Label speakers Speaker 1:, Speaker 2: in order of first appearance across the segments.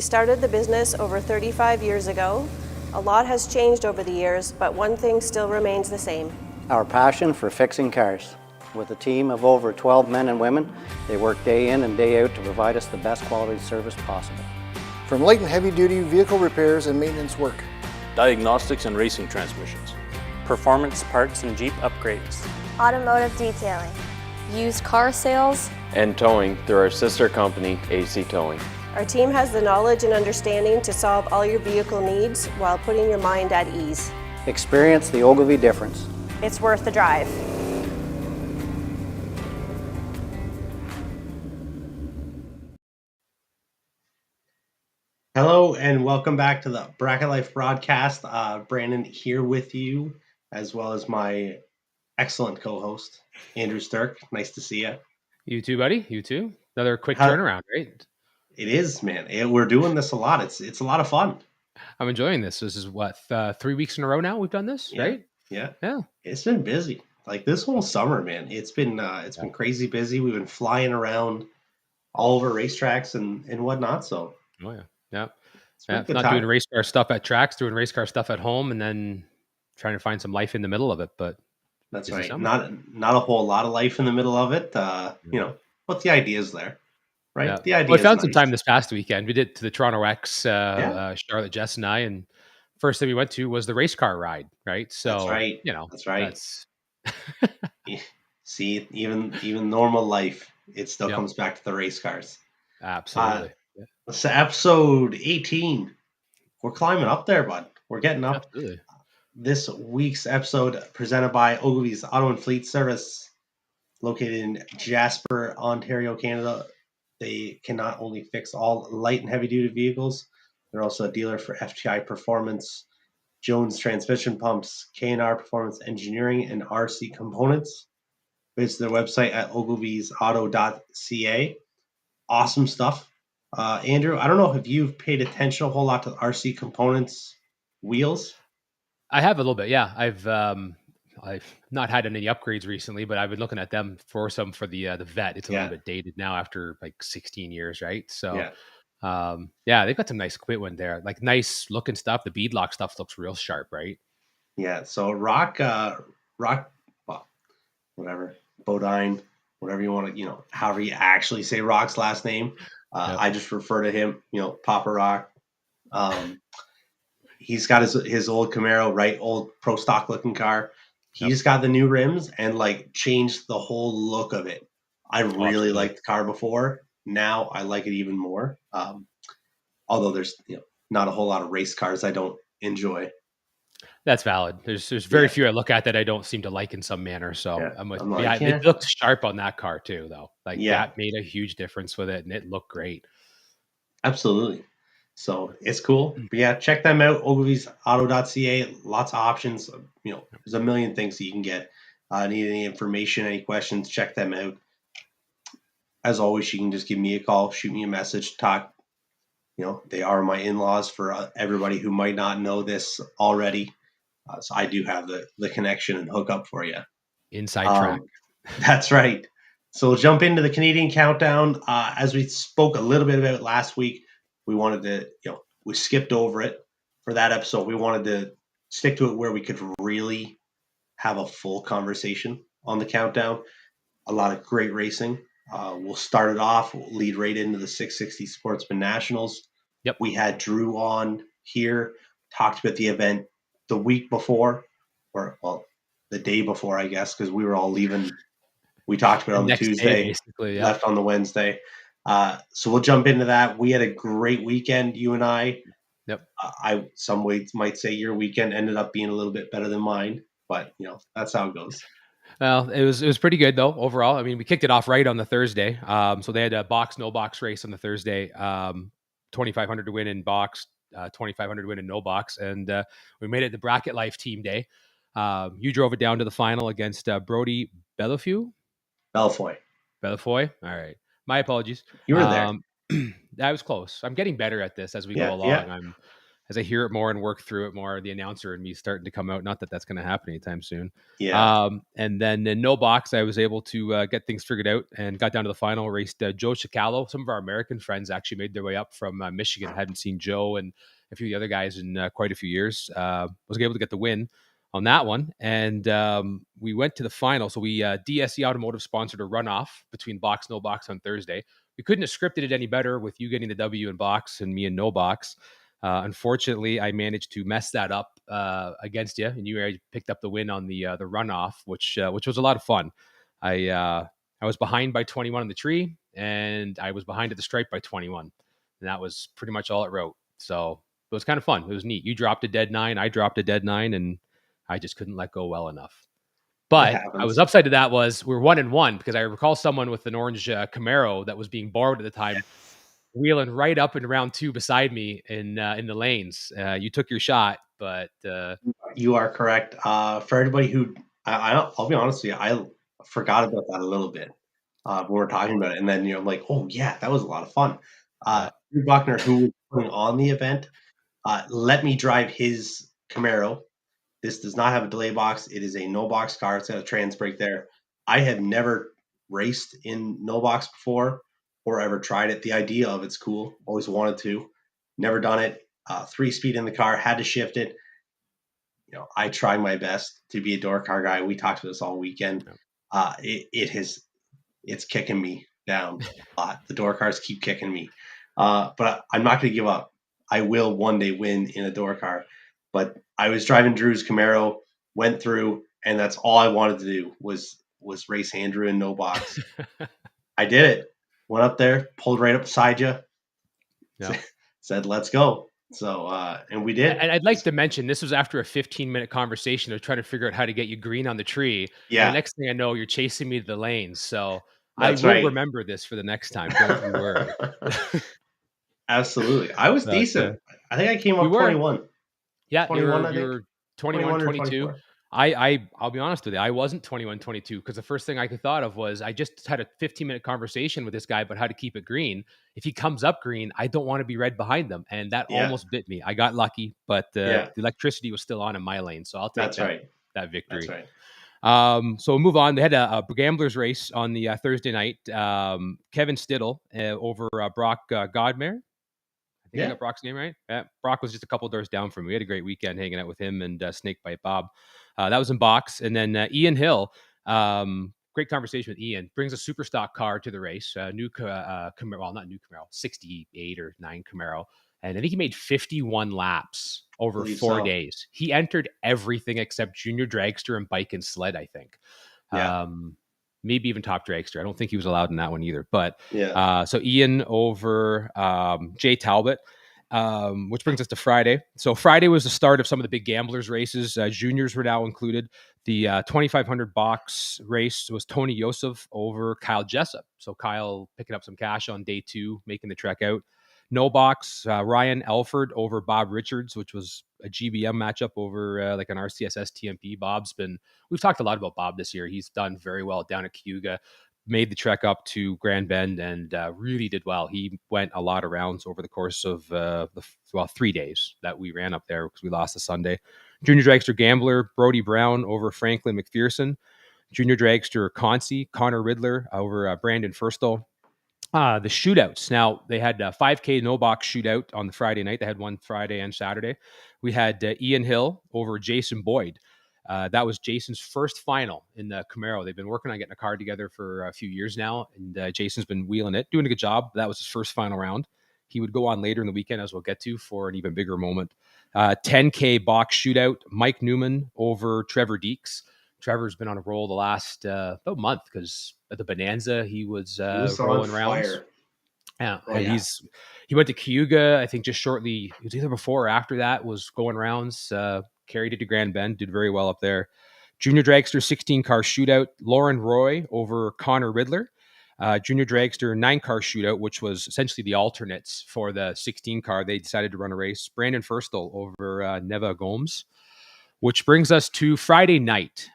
Speaker 1: started the business over 35 years ago. A lot has changed over the years, but one thing still remains the same.
Speaker 2: Our passion for fixing cars. With a team of over 12 men and women, they work day in and day out to provide us the best quality service possible.
Speaker 3: From light and heavy duty vehicle repairs and maintenance work,
Speaker 4: diagnostics and racing transmissions,
Speaker 5: performance parts and Jeep upgrades,
Speaker 6: automotive detailing,
Speaker 7: used car sales,
Speaker 8: and towing through our sister company, AC Towing.
Speaker 1: Our team has the knowledge and understanding to solve all your vehicle needs while putting your mind at ease.
Speaker 2: Experience the Ogilvie difference.
Speaker 6: It's worth the drive.
Speaker 9: Hello and welcome back to the Bracket Life broadcast. Brandon here with you, as well as my excellent co-host, Andrew Sturck. Nice to see you.
Speaker 10: You too, buddy. You too. Another quick turnaround, right?
Speaker 9: It is, man. We're doing this a lot. It's a lot of fun.
Speaker 10: I'm enjoying this. This is what 3 weeks in a row now we've done this, right?
Speaker 9: Yeah.
Speaker 10: Yeah.
Speaker 9: It's been busy. Like this whole summer, man. It's been crazy busy. We've been flying around all over racetracks and whatnot. So.
Speaker 10: Oh yeah. Yeah. Not doing race car stuff at tracks, doing race car stuff at home, and then trying to find some life in the middle of it. But
Speaker 9: that's right. Not a whole lot of life in the middle of it. But the idea is there, right?
Speaker 10: Yeah.
Speaker 9: The idea.
Speaker 10: Well, I found some time this past weekend. We did to the Toronto X, Charlotte, Jess, and I, and first thing we went to was the race car ride, right? So
Speaker 9: that's right. That's right. See, even normal life, it still comes back to the race cars.
Speaker 10: Absolutely.
Speaker 9: So episode 18, we're climbing up there, bud. We're getting up.
Speaker 10: Absolutely.
Speaker 9: This week's episode presented by Ogilvie's Auto and Fleet Service, located in Jasper, Ontario, Canada. They can not only fix all light and heavy duty vehicles, they're also a dealer for FTI Performance, Jones Transmission Pumps, K&R Performance Engineering, and RC Components. Visit their website at ogilviesauto.ca. Awesome stuff. Andrew, I don't know if you've paid attention a whole lot to RC Components wheels.
Speaker 10: I have a little bit, yeah. I've not had any upgrades recently, but I've been looking at them for the Vet. It's a little bit dated now after like 16 years, right? So, they've got some nice equipment there, like nice looking stuff. The beadlock stuff looks real sharp, right?
Speaker 9: Yeah. So Rock, whatever, Bodine, whatever you want to, however you actually say Rock's last name. I just refer to him, Papa Rock. He's got his old Camaro, right? Old pro stock looking car. He just got the new rims and like changed the whole look of it. I really liked the car before. Now I like it even more. Although there's not a whole lot of race cars I don't enjoy.
Speaker 10: That's valid. There's very few I look at that I don't seem to like in some manner. So it looked sharp on that car too, though. That made a huge difference with it, and it looked great.
Speaker 9: Absolutely. So it's cool. But check them out. ogilviesauto.ca. Lots of options. There's a million things that you can get. Need any information, any questions, check them out. As always, you can just give me a call, shoot me a message, talk. They are my in-laws for everybody who might not know this already. So I do have the connection and hookup for you.
Speaker 10: Inside track.
Speaker 9: That's right. So we'll jump into the Canadian Countdown. As we spoke a little bit about last week, we wanted to, we skipped over it for that episode. We wanted to stick to it where we could really have a full conversation on the countdown. A lot of great racing. We'll start it off. We'll lead right into the 660 Sportsman Nationals.
Speaker 10: Yep.
Speaker 9: We had Drew on here, talked about the event the week before, the day before, I guess, because we were all leaving. We talked about it on the Tuesday,
Speaker 10: basically,
Speaker 9: left on the Wednesday. So we'll jump into that. We had a great weekend, you and I.
Speaker 10: Yep.
Speaker 9: Some ways might say your weekend ended up being a little bit better than mine, but that's how it goes.
Speaker 10: Well, it was pretty good though overall. I mean, we kicked it off right on the Thursday. So they had a no box race on the Thursday. 2,500 to win in box, 2,500 to win in no box, and we made it the Bracket Life team day. You drove it down to the final against Brody Bellefoy. All right. My apologies.
Speaker 9: You were there.
Speaker 10: That was close. I'm getting better at this as we go along.
Speaker 9: Yeah.
Speaker 10: as I hear it more and work through it more, the announcer and me starting to come out. Not that that's going to happen anytime soon.
Speaker 9: Yeah.
Speaker 10: And then in no box, I was able to get things figured out and got down to the final. Raced Joe Chicalo. Some of our American friends actually made their way up from Michigan. Hadn't seen Joe and a few of the other guys in quite a few years. Was able to get the win on that one. And we went to the final. So we DSE Automotive sponsored a runoff between box, no box on Thursday. We couldn't have scripted it any better with you getting the W in box and me in no box. Unfortunately, I managed to mess that up against you, and you picked up the win on the runoff, which was a lot of fun. I was behind by 21 on the tree, and I was behind at the stripe by 21, and that was pretty much all it wrote. So it was kind of fun. It was neat. You dropped a dead 9, I dropped a dead 9, and I just couldn't let go well enough. But I was upside to that was we're 1-1 because I recall someone with an orange Camaro that was being borrowed at the time wheeling right up in round 2 beside me in the lanes. You took your shot, but
Speaker 9: You are correct. For everybody who, I'll be honest with you, I forgot about that a little bit when we were talking about it, and then I'm like, oh yeah, that was a lot of fun. Drew Buckner, who was putting on the event, let me drive his Camaro. This does not have a delay box. It is a no box car. It's got a trans brake there. I had never raced in no box before or ever tried it. The idea of it's cool. Always wanted to. Never done it. 3-speed in the car. Had to shift it. I try my best to be a door car guy. We talked about this all weekend. It's kicking me down a lot. The door cars keep kicking me. But I'm not going to give up. I will one day win in a door car. But I was driving Drew's Camaro, went through, and that's all I wanted to do was race Andrew in no box. I did it. Went up there, pulled right up beside you, said, let's go. So, and we did.
Speaker 10: And I'd like to mention, this was after a 15-minute conversation of trying to figure out how to get you green on the tree.
Speaker 9: Yeah.
Speaker 10: And the next thing I know, you're chasing me to the lanes. So
Speaker 9: That's
Speaker 10: I will
Speaker 9: right.
Speaker 10: remember this for the next time. Don't you worry.
Speaker 9: Absolutely. I was decent. I think I came up 21.
Speaker 10: Yeah,
Speaker 9: 21,
Speaker 10: you were 21, 22. I'll be honest with you. I wasn't 21, 22 because the first thing I thought of was I just had a 15-minute conversation with this guy about how to keep it green. If he comes up green, I don't want to be red behind them. And that almost bit me. I got lucky, but the electricity was still on in my lane. So I'll take that victory.
Speaker 9: That's right.
Speaker 10: So we'll move on. They had a gamblers race on the Thursday night. Kevin Stittle over Brock Godmare. I think I got Brock's name right. Yeah, Brock was just a couple doors down from me. We had a great weekend hanging out with him and Snakebite Bob. That was in box. And then Ian Hill, great conversation with Ian, brings a super stock car to the race. New Camaro, well, not new Camaro, 68 or 9 Camaro. And I think he made 51 laps over 4 days. He entered everything except junior dragster and bike and sled, I think.
Speaker 9: Yeah.
Speaker 10: Maybe even top dragster. I don't think he was allowed in that one either. But so Ian over Jay Talbot, which brings us to Friday. So Friday was the start of some of the big gamblers races. Juniors were now included. The 2,500 box race was Tony Yosef over Kyle Jessup. So Kyle picking up some cash on day 2, making the trek out. No box, Ryan Elford over Bob Richards, which was a GBM matchup over like an RCSS TMP. We've talked a lot about Bob this year. He's done very well down at Cayuga, made the trek up to Grand Bend and really did well. He went a lot of rounds over the course of 3 days that we ran up there because we lost the Sunday. Junior Dragster Gambler, Brody Brown over Franklin McPherson. Junior Dragster Connor Riddler over Brandon Firstall. The shootouts. Now, they had a 5K no box shootout on the Friday night. They had one Friday and Saturday. We had Ian Hill over Jason Boyd. That was Jason's first final in the Camaro. They've been working on getting a car together for a few years now, and Jason's been wheeling it, doing a good job. That was his first final round. He would go on later in the weekend, as we'll get to, for an even bigger moment. 10K box shootout. Mike Newman over Trevor Deeks. Trevor's been on a roll the last about month because at the Bonanza he was rolling rounds. Yeah, and he went to Cayuga. I think just shortly. It was either before or after that. Was going rounds. Carried it to Grand Bend. Did very well up there. Junior Dragster 16 car shootout. Lauren Roy over Connor Riddler. Junior Dragster 9-car shootout, which was essentially the alternates for the 16 car. They decided to run a race. Brandon Firstall over Neva Gomes. Which brings us to Friday night.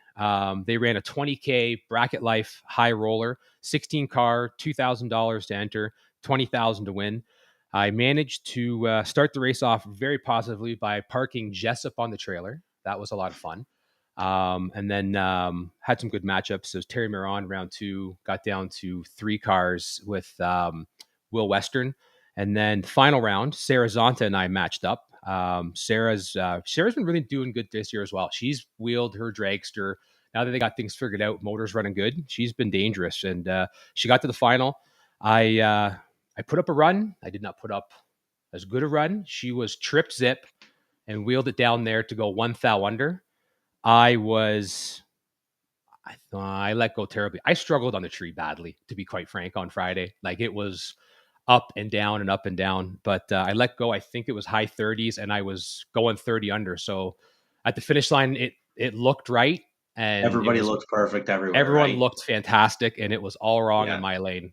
Speaker 10: They ran a 20K Bracket Life high roller, 16 car, $2,000 to enter, $20,000 to win. I managed to start the race off very positively by parking Jessup on the trailer. That was a lot of fun. And then had some good matchups. So Terry Miron round 2 got down to 3 cars with Will Western. And then final round, Sarah Zonta and I matched up. Sarah's been really doing good this year as well. She's wheeled her dragster. Now that they got things figured out, motors running good, she's been dangerous. And she got to the final. I put up a run. I did not put up as good a run. She was trip zip and wheeled it down there to go 1 thou under. I let go terribly. I struggled on the tree badly, to be quite frank, on Friday. Like, it was up and down and up and down. But I let go. I think it was high 30s, and I was going 30 under. So at the finish line, it looked right. And
Speaker 9: everybody looked perfect everywhere.
Speaker 10: Everyone
Speaker 9: right?
Speaker 10: looked fantastic, and it was all wrong in my lane.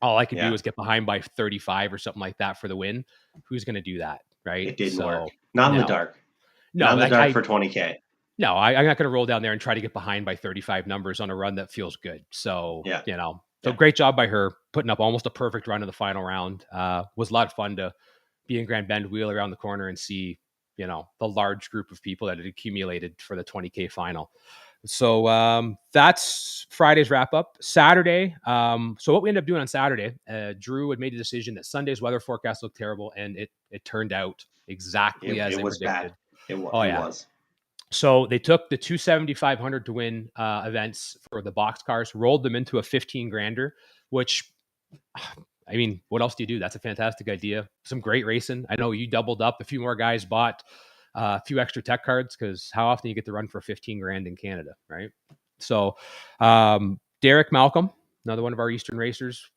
Speaker 10: All I could do was get behind by 35 or something like that for the win. Who's going to do that, right?
Speaker 9: It didn't work. Not in the dark.
Speaker 10: No,
Speaker 9: not in the dark for 20K.
Speaker 10: No, I'm not going to roll down there and try to get behind by 35 numbers on a run that feels good. So, great job by her putting up almost a perfect run in the final round. Was a lot of fun to be in Grand Bend, wheel around the corner and see, the large group of people that had accumulated for the 20K final. So that's Friday's wrap up. Saturday. So what we ended up doing on Saturday, Drew had made the decision that Sunday's weather forecast looked terrible, and it turned out exactly as it was
Speaker 9: predicted.
Speaker 10: Bad.
Speaker 9: It was.
Speaker 10: So they took the 2 7,500 to win events for the box cars, rolled them into a 15 grander, which, I mean, what else do you do? That's a fantastic idea. Some great racing. I know you doubled up. A few more guys bought a few extra tech cards, because how often you get to run for 15 grand in Canada, right? So Derek Malcolm, another one of our Eastern racers,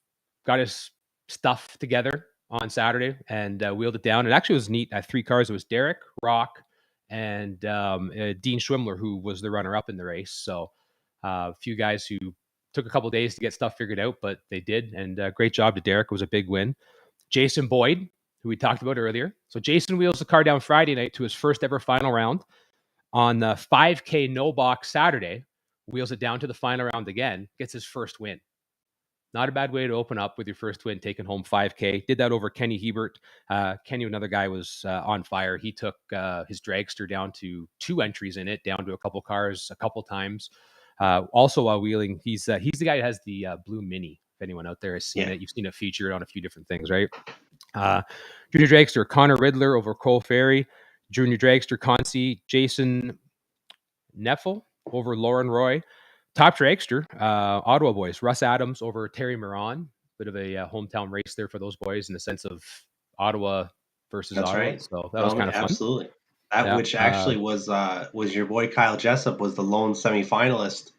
Speaker 10: got his stuff together on Saturday and wheeled it down. It actually was neat. At 3 cars, it was Derek, Rock, and Dean Schwimler, who was the runner-up in the race. So a few guys who took a couple of days to get stuff figured out, but they did. And great job to Derek. It was a big win. Jason Boyd, who we talked about earlier. So Jason wheels the car down Friday night to his first ever final round. On the 5K no box Saturday, wheels it down to the final round again, gets his first win. Not a bad way to open up with your first win, taking home 5K. Did that over Kenny Hebert. Kenny, another guy, was on fire. He took his dragster down to 2 entries in it, down to a couple cars a couple times. Also while wheeling, he's the guy who has the blue Mini. If anyone out there has seen it, you've seen it featured on a few different things, right? Junior dragster Connor Riddler over Cole Ferry. Junior dragster Concy Jason Neffel over Lauren Roy. Top dragster, Ottawa boys, Russ Adams over Terry Miron. Bit of a hometown race there for those boys in the sense of Ottawa versus
Speaker 9: That's
Speaker 10: Ottawa.
Speaker 9: right.
Speaker 10: So that was kind of fun.
Speaker 9: Absolutely. Which actually was your boy Kyle Jessup was the lone semifinalist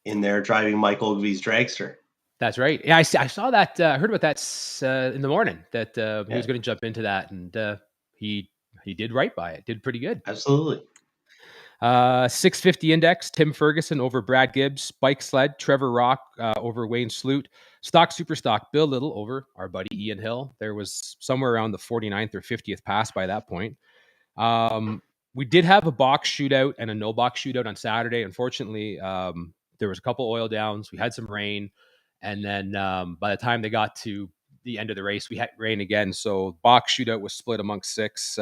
Speaker 9: in there driving Mike Ogilvie's dragster.
Speaker 10: That's right. Yeah, I saw that. Heard about that in the morning. That he was going to jump into that, and he did right by it. Did pretty good.
Speaker 9: Absolutely.
Speaker 10: 650 index, Tim Ferguson over Brad Gibbs. Bike sled, Trevor Rock over Wayne Sloot. Stock super stock, Bill Little over our buddy Ian Hill. There was somewhere around the 49th or 50th pass by that point. We did have a box shootout and a no box shootout on Saturday. Unfortunately, there was a couple oil downs. We had some rain. And then by the time they got to the end of the race, we had rain again. So box shootout was split amongst 6.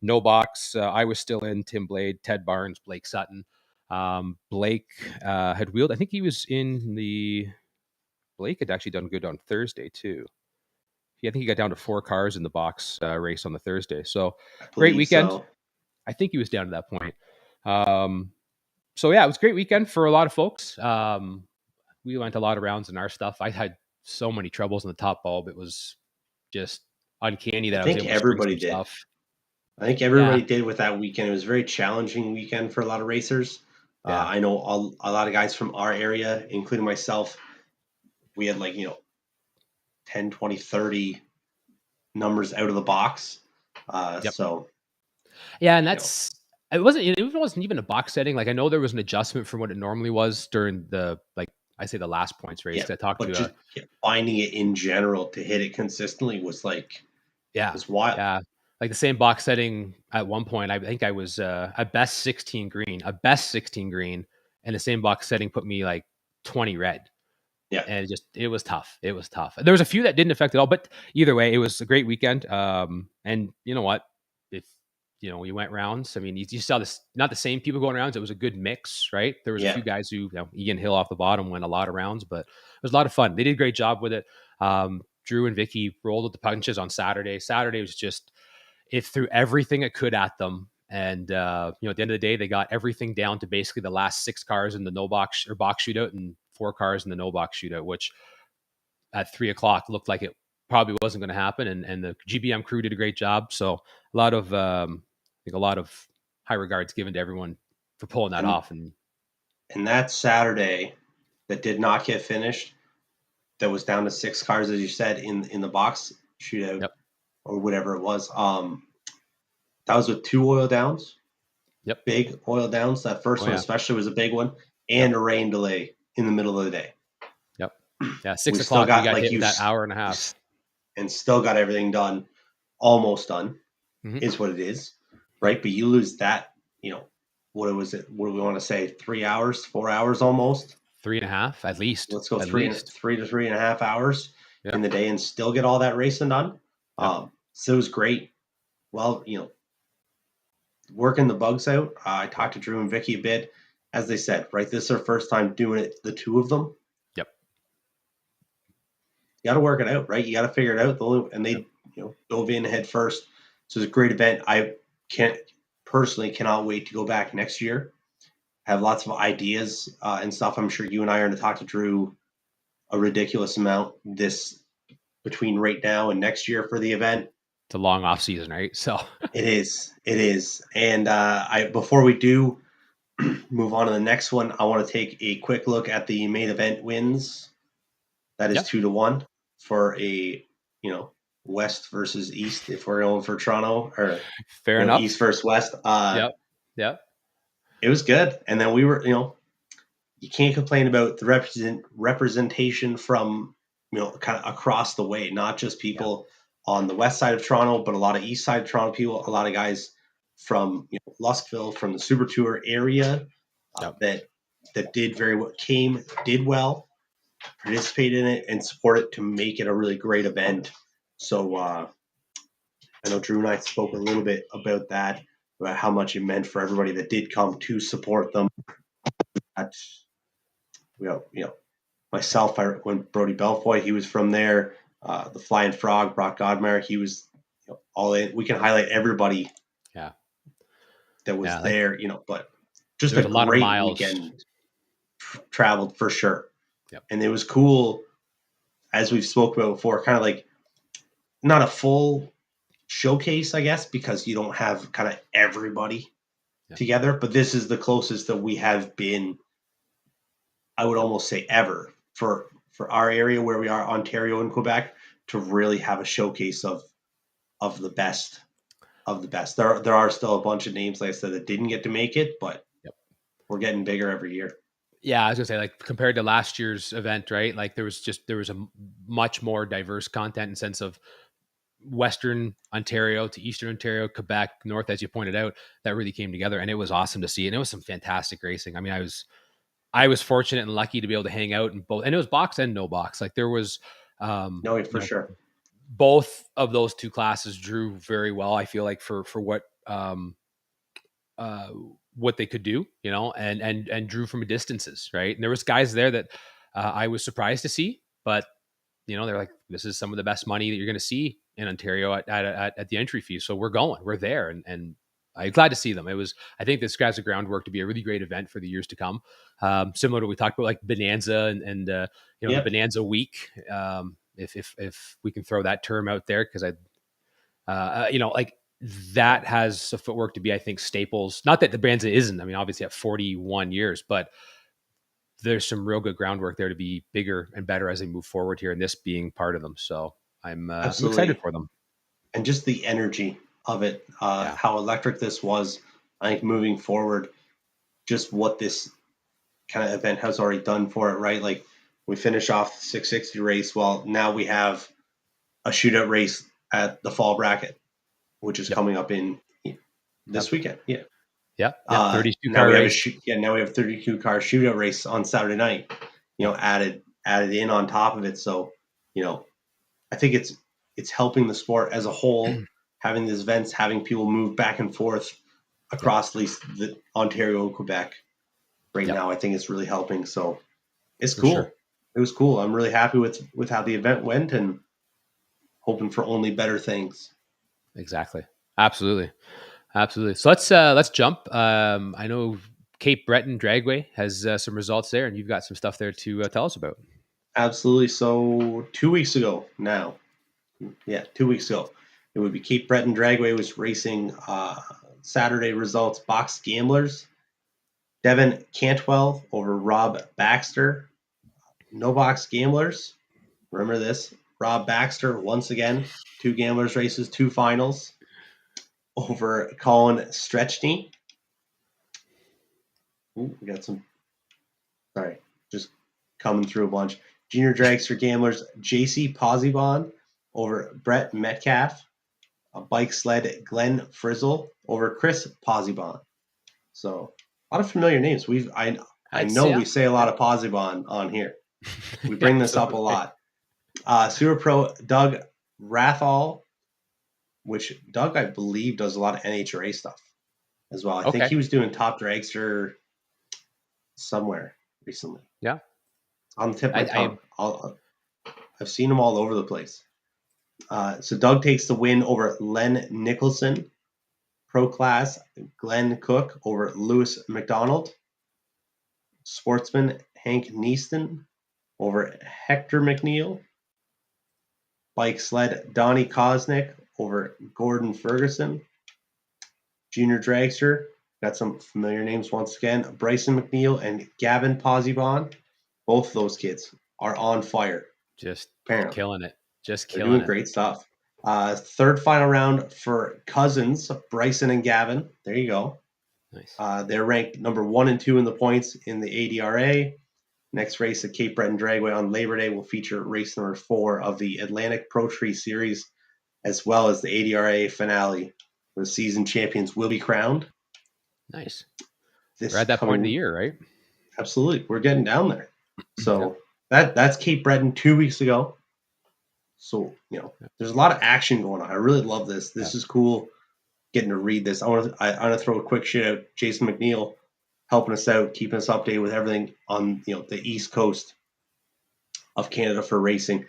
Speaker 10: No box, I was still in. Tim Blade, Ted Barnes, Blake Sutton. Blake had wheeled. I think he was in the... Blake had actually done good on Thursday, too. I think he got down to 4 cars in the box race on the Thursday. So great weekend. So. I think he was down to that point. So yeah, it was a great weekend for a lot of folks. We went a lot of rounds in our stuff. I had so many troubles in the top bulb. It was just uncanny that I was able to
Speaker 9: everybody did.
Speaker 10: Stuff.
Speaker 9: I think everybody did with that weekend. It was a very challenging weekend for a lot of racers. Yeah. I know a lot of guys from our area, including myself. We had 10, 20, 30 numbers out of the box. So.
Speaker 10: Yeah, and that's... It wasn't even a box setting. Like, I know there was an adjustment from what it normally was during the, I say the last points race. I talked to
Speaker 9: just finding it in general to hit it consistently was was wild.
Speaker 10: Yeah. Like the same box setting at one point, I think I was a best 16 green, and the same box setting put me 20 red.
Speaker 9: Yeah.
Speaker 10: And it was tough. It was tough. There was a few that didn't affect it all, but either way, it was a great weekend. And you know what? If we went rounds. I mean, you saw this, not the same people going rounds. It was a good mix, right? There was a
Speaker 9: Yeah.
Speaker 10: few guys who, Ian Hill off the bottom went a lot of rounds, but it was a lot of fun. They did a great job with it. Drew and Vicky rolled with the punches on Saturday. Saturday was just, it threw everything it could at them. And, at the end of the day, they got everything down to basically the last 6 cars in the no box or box shootout and 4 cars in the no box shootout, which at 3:00 looked like it probably wasn't going to happen. And the GBM crew did a great job. So a lot of, I think a lot of high regards given to everyone for pulling that off. And
Speaker 9: that Saturday that did not get finished, that was down to 6 cars, as you said, in the box shootout.
Speaker 10: Yep.
Speaker 9: Or whatever it was. That was with 2 oil downs.
Speaker 10: Yep.
Speaker 9: Big oil downs. That first one especially was a big one, and a rain delay in the middle of the day.
Speaker 10: Yep. Yeah, 6:00
Speaker 9: We still got,
Speaker 10: we got
Speaker 9: like,
Speaker 10: hit
Speaker 9: you
Speaker 10: with that hour and a half.
Speaker 9: And still got everything done, almost done,
Speaker 10: Mhm.
Speaker 9: is what it is, right? But you lose that, what was it? What do we want to say? 3 hours, 4 hours almost?
Speaker 10: 3.5 at least.
Speaker 9: Let's go
Speaker 10: at
Speaker 9: 3
Speaker 10: least.
Speaker 9: to 3.5 hours
Speaker 10: Yeah.
Speaker 9: in the day and still get all that racing done.
Speaker 10: Yeah.
Speaker 9: So it was great. Well, working the bugs out. I talked to Drew and Vicky a bit. As they said, right, this is their first time doing it, the 2 of them.
Speaker 10: Yep.
Speaker 9: You got to work it out, right? You got to figure it out. And they, dove in head first. So it's a great event. I cannot wait to go back next year. Have lots of ideas and stuff. I'm sure you and I are going to talk to Drew a ridiculous amount between right now and next year for the event.
Speaker 10: It's a long off season, right? So
Speaker 9: It is. And before we do move on to the next one, I want to take a quick look at the main event wins. That is 2-1 for a, West versus East. If we're going for Toronto, or
Speaker 10: fair enough.
Speaker 9: East versus West.
Speaker 10: Yep.
Speaker 9: It was good. And then we were, you can't complain about the representation from, kind of across the way, not just people on the west side of Toronto, but a lot of east side of Toronto people, a lot of guys from Luskville, from the Super Tour area that did very well, did well, participated in it, and support it to make it a really great event. So I know Drew and I spoke a little bit about that, about how much it meant for everybody that did come to support them. That's, myself, I went Brody Belfoy, he was from there. The Flying Frog, Brock Godmar, he was all in. We can highlight everybody that was there, but just a
Speaker 10: lot
Speaker 9: great
Speaker 10: of miles.
Speaker 9: weekend. Traveled for sure.
Speaker 10: Yep.
Speaker 9: And it was cool, as we've spoke about before, kind of like not a full showcase, I guess, because you don't have kind of everybody together, but this is the closest that we have been, I would almost say, ever for our area where we are, Ontario and Quebec, to really have a showcase of the best of the best. There are still a bunch of names, like I said, that didn't get to make it, but we're getting bigger every year.
Speaker 10: Yeah, I was gonna say, like, compared to last year's event, right? Like there was a much more diverse content in sense of Western Ontario to Eastern Ontario, Quebec, North, as you pointed out, that really came together, and it was awesome to see. And it was some fantastic racing. I mean, I was fortunate and lucky to be able to hang out in both, and it was box and no box. Like there was,
Speaker 9: Sure.
Speaker 10: Both of those 2 classes drew very well. I feel like for what they could do, and drew from distances, right? And there was guys there that I was surprised to see, but they're like, this is some of the best money that you're going to see in Ontario at the entry fee. So we're there, and I'm glad to see them. I think this has the groundwork to be a really great event for the years to come. Similar to what we talked about, like Bonanza and the Bonanza Week. If we can throw that term out there, because like that has a footwork to be, I think, staples. Not that the Bonanza isn't. I mean, obviously at 41 years, but there's some real good groundwork there to be bigger and better as they move forward here, and this being part of them. So I'm excited for them.
Speaker 9: And just the energy of it, how electric this was, I think, moving forward, just what this kind of event has already done for it, right? Like we finish off the 660 race. Well, now we have a shootout race at the fall bracket, which is coming up in this weekend. Yeah.
Speaker 10: 32
Speaker 9: now
Speaker 10: car
Speaker 9: we
Speaker 10: race.
Speaker 9: now we have a 32 car shootout race on Saturday night, added added in on top of it. So, I think it's helping the sport as a whole, having these events, having people move back and forth across at least the Ontario and Quebec right now. I think it's really helping. So it's cool.
Speaker 10: Sure.
Speaker 9: It was cool. I'm really happy with how the event went and hoping for only better things.
Speaker 10: Exactly. Absolutely. So let's jump. I know Cape Breton Dragway has some results there, and you've got some stuff there to tell us about.
Speaker 9: Absolutely. So 2 weeks ago now, 2 weeks ago, it would be Cape Breton Dragway was racing Saturday results box gamblers. Devin Cantwell over Rob Baxter. No box gamblers. Remember this. Rob Baxter, once again, 2 gamblers races, 2 finals. Over Colin Stretchney. Ooh, we got some. Sorry, just coming through a bunch. Junior Dragster Gamblers, JC Posibon over Brett Metcalf. A bike sled, Glenn Frizzle over Chris Posibon. So a lot of familiar names. I know we say a lot of Posibon on here. We bring this up a lot. Super Pro Doug Rathall, which Doug, I believe, does a lot of NHRA stuff as well. I think he was doing Top Dragster somewhere recently.
Speaker 10: Yeah.
Speaker 9: On the tip of my tongue. I've seen him all over the place. So Doug takes the win over Len Nicholson. Pro Class, Glenn Cook over Lewis McDonald. Sportsman, Hank Neaston over Hector McNeil. Bike Sled, Donnie Kosnick over Gordon Ferguson. Junior Dragster, got some familiar names once again. Bryson McNeil and Gavin Posibon. Both of those kids are on fire.
Speaker 10: Just
Speaker 9: apparently.
Speaker 10: Killing it.
Speaker 9: They're doing great stuff. Third final round for cousins, Bryson and Gavin. There you go.
Speaker 10: Nice.
Speaker 9: They're ranked number 1 and 2 in the points in the ADRA. Next race at Cape Breton Dragway on Labor Day will feature race number 4 of the Atlantic Pro Tree Series, as well as the ADRA finale, where the season champions will be crowned.
Speaker 10: Nice. We're at that point in the year, right?
Speaker 9: Absolutely. We're getting down there. So that's Cape Breton 2 weeks ago. So, there's a lot of action going on. I really love this. This is cool getting to read this. I want to throw a quick shout out Jason McNeil, helping us out, keeping us updated with everything on the East Coast of Canada for racing.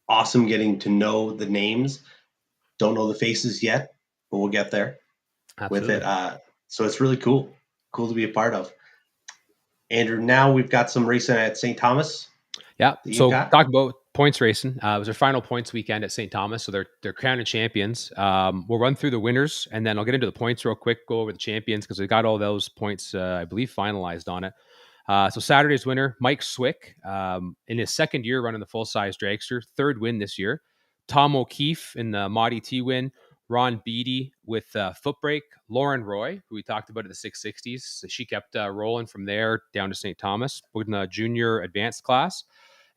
Speaker 9: Awesome getting to know the names. Don't know the faces yet, but we'll get there with it. So it's really cool to be a part of. Andrew, now we've got some racing at St. Thomas.
Speaker 10: Yeah. So talk about points racing. It was our final points weekend at St. Thomas, so they're crowning champions. We'll run through the winners, and then I'll get into the points real quick. Go over the champions because we got all those points, I believe, finalized on it. So Saturday's winner, Mike Swick, in his second year running the full-size dragster, third win this year. Tom O'Keefe in the Mod ET win. Ron Beatty with foot brake. Lauren Roy, who we talked about at the 660s. So she kept rolling from there down to St. Thomas in the junior advanced class.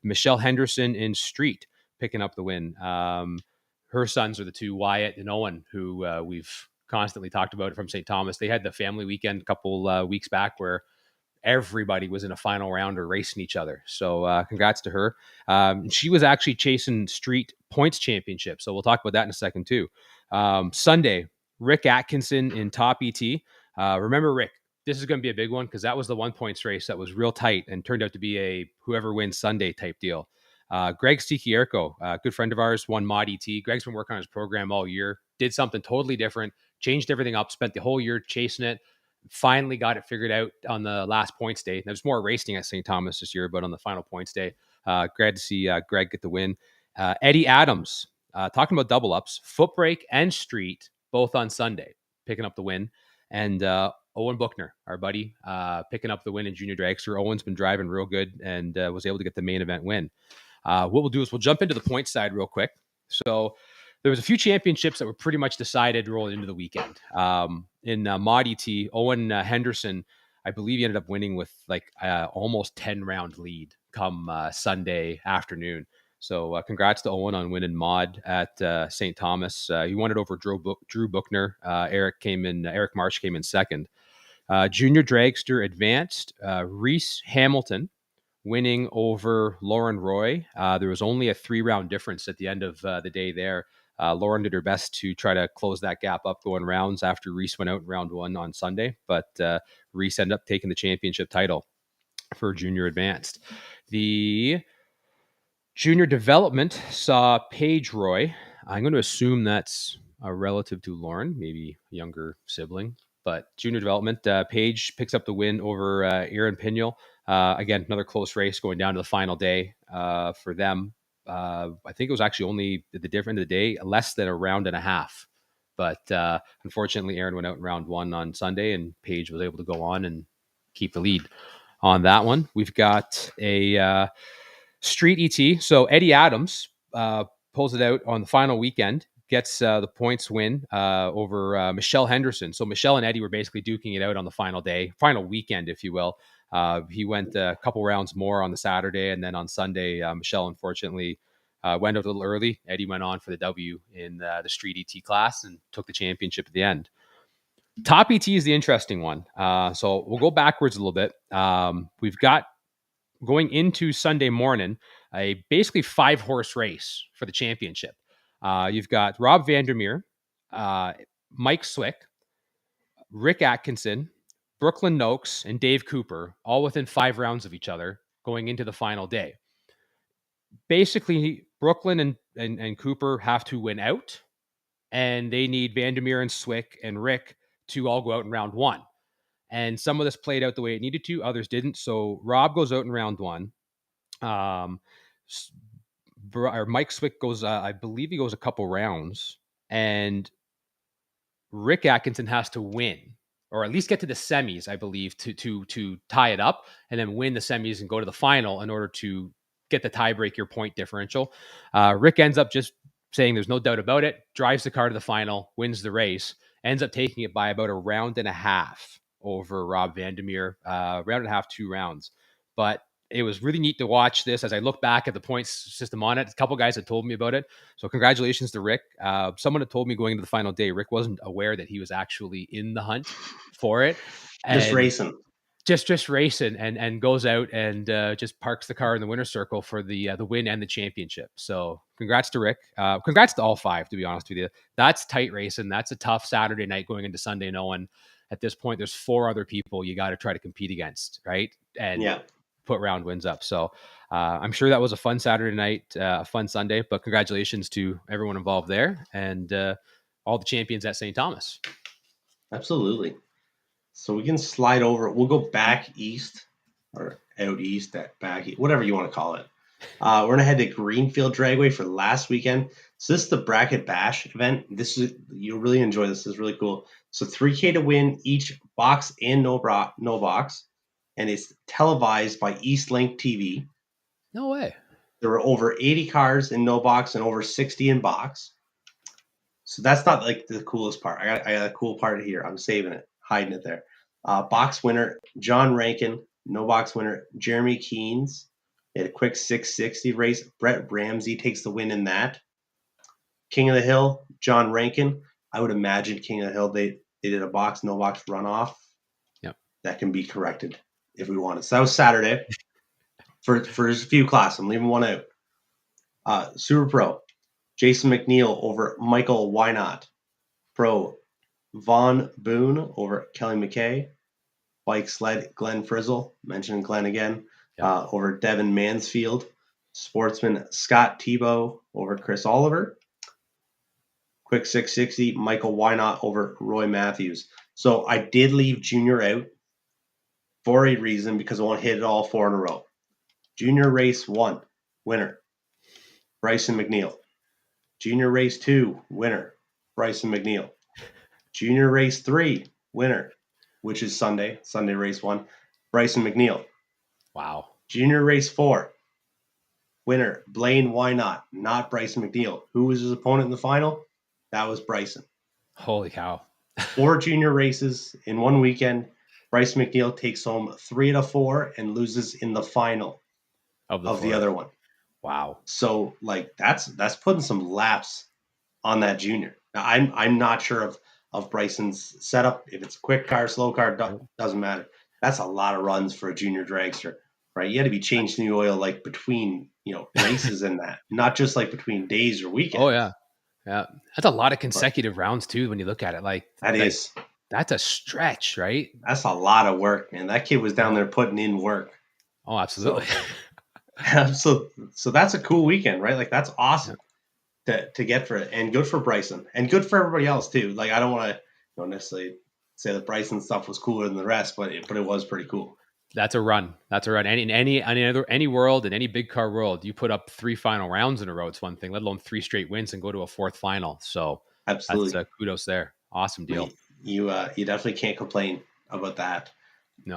Speaker 10: Michelle Henderson in street picking up the win. Her sons are the 2, Wyatt and Owen, who we've constantly talked about from St. Thomas. They had the family weekend a couple weeks back where everybody was in a final round or racing each other. So congrats to her. She was actually chasing street points championship. So we'll talk about that in a second too. Sunday, Rick Atkinson in top ET. Remember Rick, this is going to be a big one because that was the 1 points race that was real tight and turned out to be a whoever wins Sunday type deal. Greg Stikierko, a good friend of ours, won Mod ET. Greg's been working on his program all year, did something totally different, changed everything up, spent the whole year chasing it, finally got it figured out on the last points day. There's more racing at St. Thomas this year, but on the final points day, glad to see Greg get the win. Eddie Adams, talking about double ups, foot brake and street, both on Sunday, picking up the win. And Owen Buchner, our buddy, picking up the win in junior dragster. Owen's been driving real good and was able to get the main event win. What we'll do is we'll jump into the points side real quick. So there was a few championships that were pretty much decided rolling into the weekend. In Mod ET, Owen Henderson, I believe he ended up winning with like almost 10-round lead come Sunday afternoon. So congrats to Owen on winning Mod at St. Thomas. He won it over Drew Buchner. Eric Marsh came in second. Junior dragster advanced. Reese Hamilton winning over Lauren Roy. There was only a 3-round difference at the end of the day there. Lauren did her best to try to close that gap up going rounds after Reese went out in round 1 on Sunday, but Reese ended up taking the championship title for junior advanced. The junior development saw Paige Roy. I'm going to assume that's a relative to Lauren, maybe younger sibling. But junior development, Paige picks up the win over Erin Pignol. Again, another close race going down to the final day for them. I think it was actually only at the different of the day, less than a round and a half. But unfortunately, Erin went out in round 1 on Sunday, and Paige was able to go on and keep the lead on that one. We've got a street ET. So Eddie Adams pulls it out on the final weekend, gets the points win over Michelle Henderson. So Michelle and Eddie were basically duking it out on the final day, final weekend, if you will. He went a couple rounds more on the Saturday, and then on Sunday, Michelle unfortunately went out a little early. Eddie went on for the W in the street ET class and took the championship at the end. Top ET is the interesting one. So we'll go backwards a little bit. We've got going into Sunday morning, a basically 5-horse race for the championship. You've got Rob Vandermeer, Mike Swick, Rick Atkinson, Brooklyn Noakes, and Dave Cooper, all within 5 rounds of each other going into the final day. Basically, Brooklyn and Cooper have to win out, and they need Vandermeer and Swick and Rick to all go out in round 1. And some of this played out the way it needed to, others didn't. So Rob goes out in round 1. Mike Swick goes, I believe he goes a couple rounds, and Rick Atkinson has to win, or at least get to the semis, I believe, to tie it up, and then win the semis and go to the final in order to get the tiebreaker point differential. Rick ends up just saying there's no doubt about it, drives the car to the final, wins the race, ends up taking it by about a round and a half over Rob Vandermeer, round and a half, 2 rounds. But it was really neat to watch this as I look back at the points system on it. A couple guys had told me about it. So congratulations to Rick. Someone had told me going into the final day, Rick wasn't aware that he was actually in the hunt for it.
Speaker 9: Just racing.
Speaker 10: Just racing and goes out and just parks the car in the winner's circle for the win and the championship. So congrats to Rick. Congrats to all 5, to be honest with you. That's tight racing. That's a tough Saturday night going into Sunday knowing at this point there's 4 other people you got to try to compete against, right? And put round wins up. So I'm sure that was a fun Saturday night, a fun Sunday, but congratulations to everyone involved there and all the champions at St. Thomas.
Speaker 9: Absolutely. So we can slide over. We'll go back east or out east, back east, whatever you want to call it. We're going to head to Greenfield Dragway for last weekend. So this is the Bracket Bash event. You'll really enjoy this. This is really cool. So $3K to win each box and no box. And it's televised by Eastlink TV.
Speaker 10: No way.
Speaker 9: There were over 80 cars in no box and over 60 in box. So that's not like the coolest part. I got a cool part here. I'm saving it, hiding it there. Box winner, John Rankin. No box winner, Jeremy Keynes. They had a quick 660 race. Brett Ramsey takes the win in that. King of the Hill, John Rankin. I would imagine King of the Hill, they did a box, no box runoff.
Speaker 10: Yep.
Speaker 9: That can be corrected if we want it. So that was Saturday for just a few classes. I'm leaving one out. Super Pro, Jason McNeil over Michael Wynot. Pro, Vaughn Boone over Kelly McKay. Bike sled, Glenn Frizzle, mentioning Glenn again, over Devin Mansfield. Sportsman, Scott Tebow over Chris Oliver. Quick 660, Michael Wynot over Roy Matthews. So I did leave Junior out for a reason because I won't hit it all 4 in a row. Junior Race 1, winner, Bryson McNeil. Junior Race 2, winner, Bryson McNeil. Junior Race 3, winner, which is Sunday Race 1, Bryson McNeil.
Speaker 10: Wow.
Speaker 9: Junior Race 4, winner, Blaine Wynot, not Bryson McNeil. Who was his opponent in the final? That was Bryson.
Speaker 10: Holy cow.
Speaker 9: 4 junior races in one weekend. Bryson McNeil takes home 3 out of 4 and loses in the final of the other one.
Speaker 10: Wow.
Speaker 9: So like that's putting some laps on that junior. Now I'm not sure of Bryson's setup. If it's a quick car, slow car, doesn't matter. That's a lot of runs for a junior dragster. right? You had to be changing the oil like between, races and that, not just like between days or weekends.
Speaker 10: Oh yeah. Yeah. That's a lot of
Speaker 9: But
Speaker 10: consecutive rounds too when you look at it. Like
Speaker 9: that is,
Speaker 10: that's a stretch, right?
Speaker 9: that's a lot of work, man. That kid was down there putting in work.
Speaker 10: Oh, absolutely.
Speaker 9: So that's a cool weekend, right? Like that's awesome
Speaker 10: Yeah.
Speaker 9: to get for it, and good for Bryson, and good for everybody else too. Like I don't want to necessarily say that Bryson stuff was cooler than the rest, but it was pretty cool.
Speaker 10: That's a run. That's a run. Any world, in any big car world, you put up 3 final rounds in a row, it's one thing, let alone 3 straight wins and go to a 4th final. So
Speaker 9: Absolutely.
Speaker 10: that's kudos there. Awesome deal.
Speaker 9: You definitely can't complain about that.
Speaker 10: No.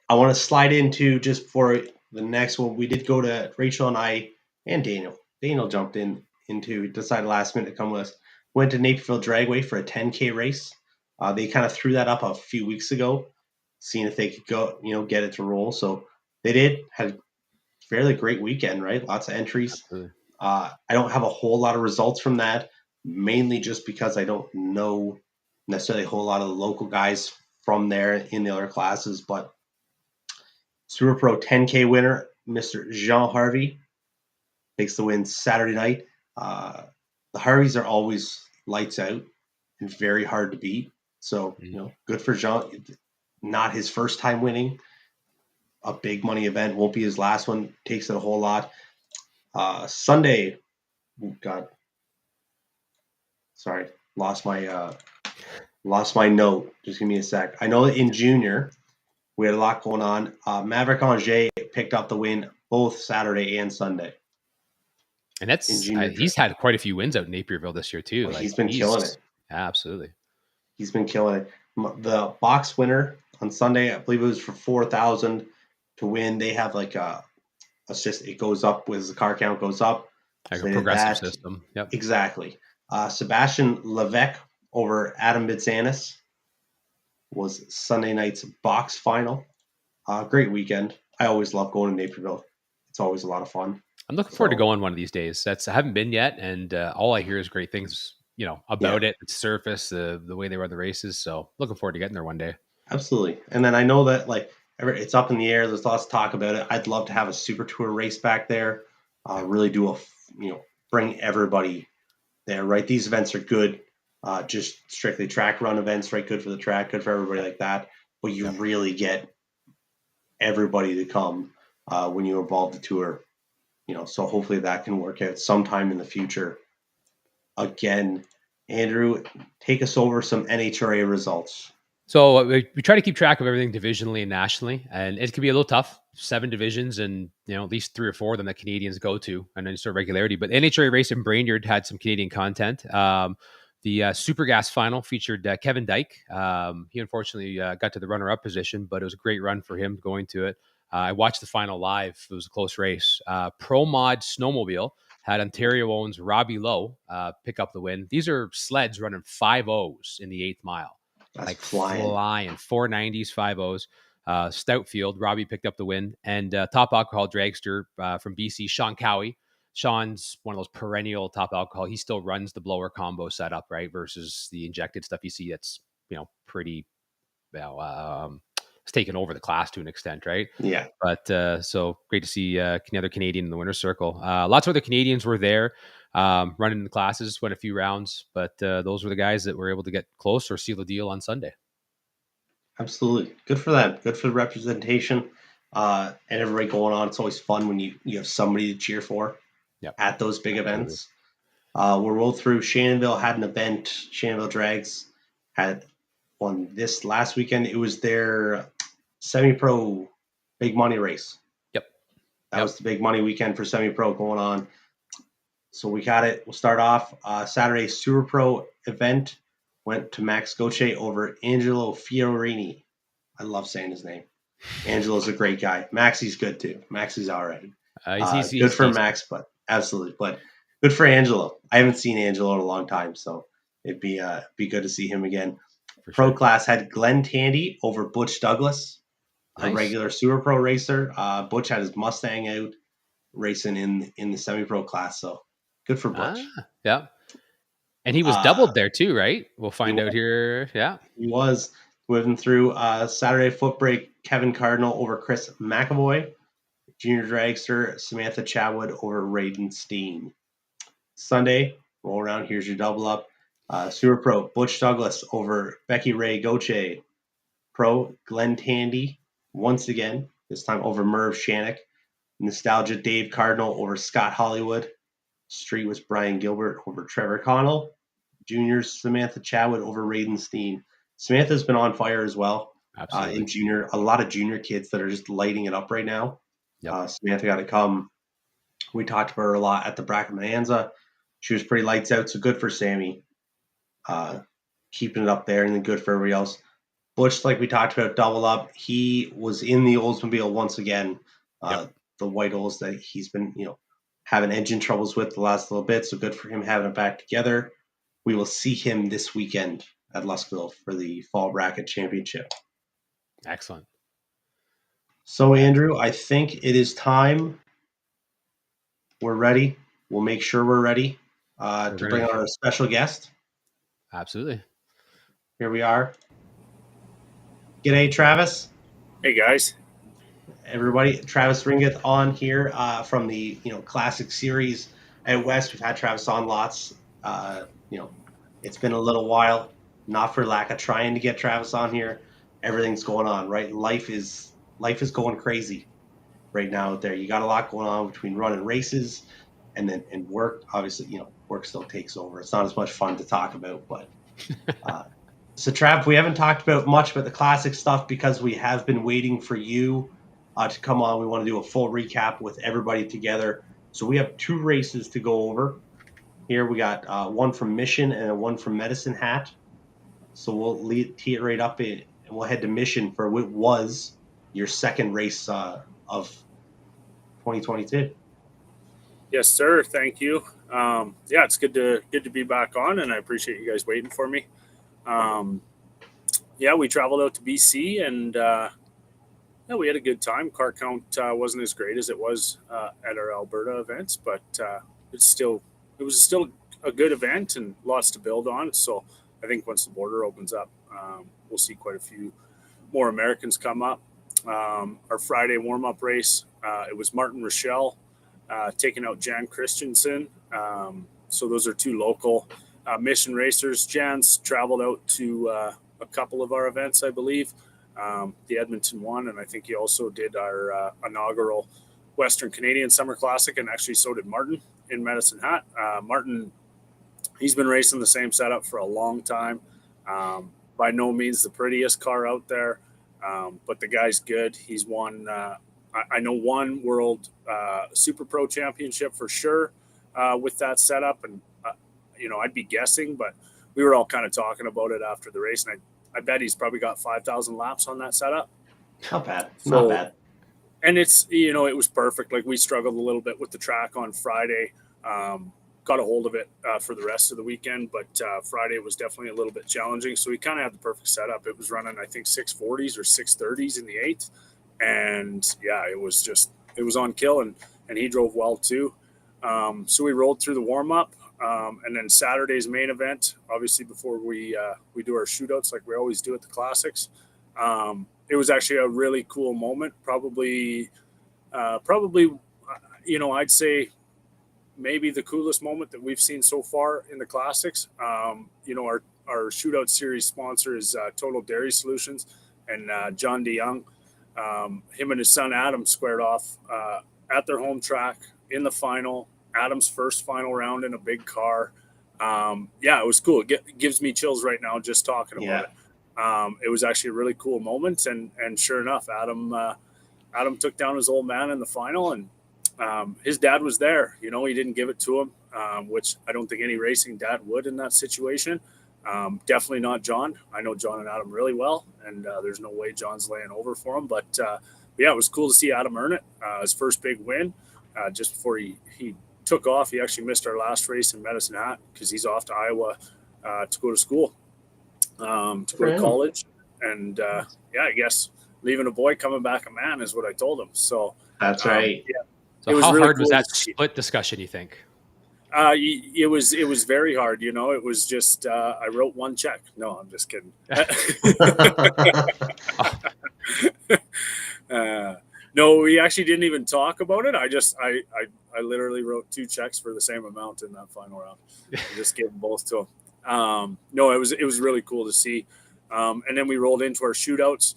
Speaker 9: I want to slide into just for the next one. We did go to Rachel and I and Daniel. Daniel jumped into decided last minute to come with us. Went to Napierville Dragway for a 10K race. They kind of threw that up a few weeks ago, seeing if they could go, get it to roll. So they did. Had a fairly great weekend, right? Lots of entries.
Speaker 10: Absolutely.
Speaker 9: I don't have a whole lot of results from that, mainly just because I don't know necessarily a whole lot of the local guys from there in the other classes. But Super Pro 10K winner, Mr. Jean Harvey, takes the win Saturday night. The Harveys are always lights out and very hard to beat. So, good for Jean. Not his first time winning a big money event. Won't be his last one. Takes it a whole lot. Sunday, God, sorry, lost my note. Just give me a sec. I know that in junior, we had a lot going on. Maverick Angers picked up the win both Saturday and Sunday.
Speaker 10: And that's he's had quite a few wins out in Napierville this year too.
Speaker 9: Well, he's been killing it.
Speaker 10: Absolutely.
Speaker 9: He's been killing it. The box winner on Sunday, I believe it was for 4,000 to win. They have like it goes up as the car count goes up.
Speaker 10: Like a progressive system. Yep.
Speaker 9: Exactly. Sebastian Levesque over Adam Bitzanis was Sunday night's box final. Great weekend. I always love going to Napierville. It's always a lot of fun.
Speaker 10: I'm looking forward to going one of these days. I haven't been yet, and all I hear is great things, about it, the surface, the way they run the races. So looking forward to getting there one day.
Speaker 9: Absolutely. And then I know that it's up in the air. There's lots of talk about it. I'd love to have a super tour race back there. Really do bring everybody there, right? These events are good. Just strictly track run events, right? Good for the track, good for everybody like that. But you really get everybody to come when you involve the tour. So hopefully that can work out sometime in the future. Again, Andrew, take us over some NHRA results.
Speaker 10: So we try to keep track of everything divisionally and nationally, and it can be a little tough. 7 divisions, and at least 3 or 4 of them that Canadians go to, and then sort of regularity. But NHRA race in Brainerd had some Canadian content. The Super Gas final featured Kevin Dyke. He unfortunately got to the runner-up position, but it was a great run for him going to it. I watched the final live. It was a close race. Pro Mod Snowmobile had Ontario-owns Robbie Lowe pick up the win. These are sleds running 5.0s in the 8th mile.
Speaker 9: That's
Speaker 10: flying 490s, 5.0s. Stoutfield, Robbie picked up the win. And top alcohol dragster from BC, Sean Cowie. Sean's one of those perennial top alcohol. He still runs the blower combo setup, right? Versus the injected stuff you see that's, pretty, it's taken over the class to an extent, right?
Speaker 9: Yeah.
Speaker 10: But so great to see another Canadian in the winner's circle. Lots of other Canadians were there running the classes, went a few rounds, but those were the guys that were able to get close or seal the deal on Sunday.
Speaker 9: Absolutely. Good for them. Good for the representation and everybody going on. It's always fun when you have somebody to cheer for at those big events. We'll roll through. Shannonville had an event. Shannonville Drags had one this last weekend. It was their semi-pro big money race. That was the big money weekend for semi-pro going on. So we got it. We'll start off Saturday Super Pro event. Went to Max Goche over Angelo Fiorini. I love saying his name. Angelo's a great guy. Maxie's good too. Maxie's all right. He's good for Max, but absolutely. But good for Angelo. I haven't seen Angelo in a long time, so it'd be good to see him again. Pro class had Glenn Tandy over Butch Douglas, a regular Super Pro racer. Butch had his Mustang out racing in the semi-pro class, so good for Butch.
Speaker 10: Yeah. And he was doubled there too, right? We'll find out here. Yeah.
Speaker 9: He was moving through Saturday foot brake, Kevin Cardinal over Chris McAvoy. Junior dragster Samantha Chatwood over Raiden Steen. Sunday, roll around. Here's your double up. Super Pro Butch Douglas over Becky Ray Goche. Pro Glenn Tandy once again, this time over Merv Shannock. Nostalgia Dave Cardinal over Scott Hollywood. Street was Brian Gilbert over Trevor Connell. Juniors Samantha Chatwood over Raiden Steen. Samantha's been on fire as well.
Speaker 10: Absolutely.
Speaker 9: In junior, a lot of junior kids that are just lighting it up right now.
Speaker 10: Yep.
Speaker 9: Samantha got to come. We talked about her a lot at the Bracket Bonanza. She was pretty lights out, so good for Sammy. Keeping it up there, and then good for everybody else. Butch, like we talked about, double up. He was in the Oldsmobile once again. The white Olds that he's been, having engine troubles with the last little bit, so good for him having it back together. We will see him this weekend at Luskville for the Fall Bracket Championship.
Speaker 10: Excellent.
Speaker 9: So, Andrew, I think it is time. We're ready. We'll make sure we're ready to bring on our special guest.
Speaker 10: Absolutely.
Speaker 9: Here we are. G'day, Travis.
Speaker 11: Hey, guys.
Speaker 9: Everybody, Travis Ringguth on here from the Classic Series out west. We've had Travis on lots. It's been a little while. Not for lack of trying to get Travis on here. Everything's going on, right? Life is going crazy right now out there. You got a lot going on between running races and work. Obviously, work still takes over. It's not as much fun to talk about, but so Trav, we haven't talked much about the classic stuff because we have been waiting for you to come on. We want to do a full recap with everybody together. So we have 2 races to go over. Here we got one from Mission and one from Medicine Hat. So we'll tee it right up and we'll head to Mission for what was your second race of 2022.
Speaker 11: Yes, sir. Thank you. It's good to be back on, and I appreciate you guys waiting for me. We traveled out to BC, and we had a good time. Car count wasn't as great as it was at our Alberta events, but it was still a good event and lots to build on. So I think once the border opens up, we'll see quite a few more Americans come up. Our Friday warm-up race, it was Martin Rochelle taking out Jan Christensen. So those are 2 local Mission racers. Jan's traveled out to a couple of our events, I believe. The Edmonton one, and I think he also did our inaugural Western Canadian Summer Classic, and actually so did Martin in Medicine Hat. Martin, he's been racing the same setup for a long time. By no means the prettiest car out there, but the guy's good. He's won, I know, one World Super Pro Championship for sure with that setup, and I'd be guessing, but we were all kind of talking about it after the race, and I bet he's probably got 5,000 laps on that setup.
Speaker 9: Not bad. Not bad.
Speaker 11: And it's, it was perfect. Like, we struggled a little bit with the track on Friday. Got a hold of it for the rest of the weekend, but Friday was definitely a little bit challenging. So we kind of had the perfect setup. It was running, I think, 640s or 630s in the 8th. And it was on kill, and he drove well too. So we rolled through the warm-up. And then Saturday's main event, obviously before we do our shootouts like we always do at the Classics, it was actually a really cool moment. Probably, I'd say maybe the coolest moment that we've seen so far in the Classics. Our shootout series sponsor is Total Dairy Solutions, and John DeYoung. Him and his son Adam squared off at their home track in the final. Adam's first final round in a big car. It was cool. It gives me chills right now just talking about it. It was actually a really cool moment, and sure enough, Adam took down his old man in the final, and his dad was there. He didn't give it to him, which I don't think any racing dad would in that situation. Definitely not John. I know John and Adam really well, and there's no way John's laying over for him. But it was cool to see Adam earn it. His first big win just before he took off. He actually missed our last race in Medicine Hat because he's off to Iowa to go to school, to go to college. And I guess leaving a boy, coming back a man is what I told him. So
Speaker 9: that's right.
Speaker 10: So how hard was that split discussion, you think?
Speaker 11: It was very hard. It was just I wrote one check. No, I'm just kidding. No, we actually didn't even talk about it. I literally wrote 2 checks for the same amount in that final round. I just gave them both to him. No, it was really cool to see. And then we rolled into our shootouts.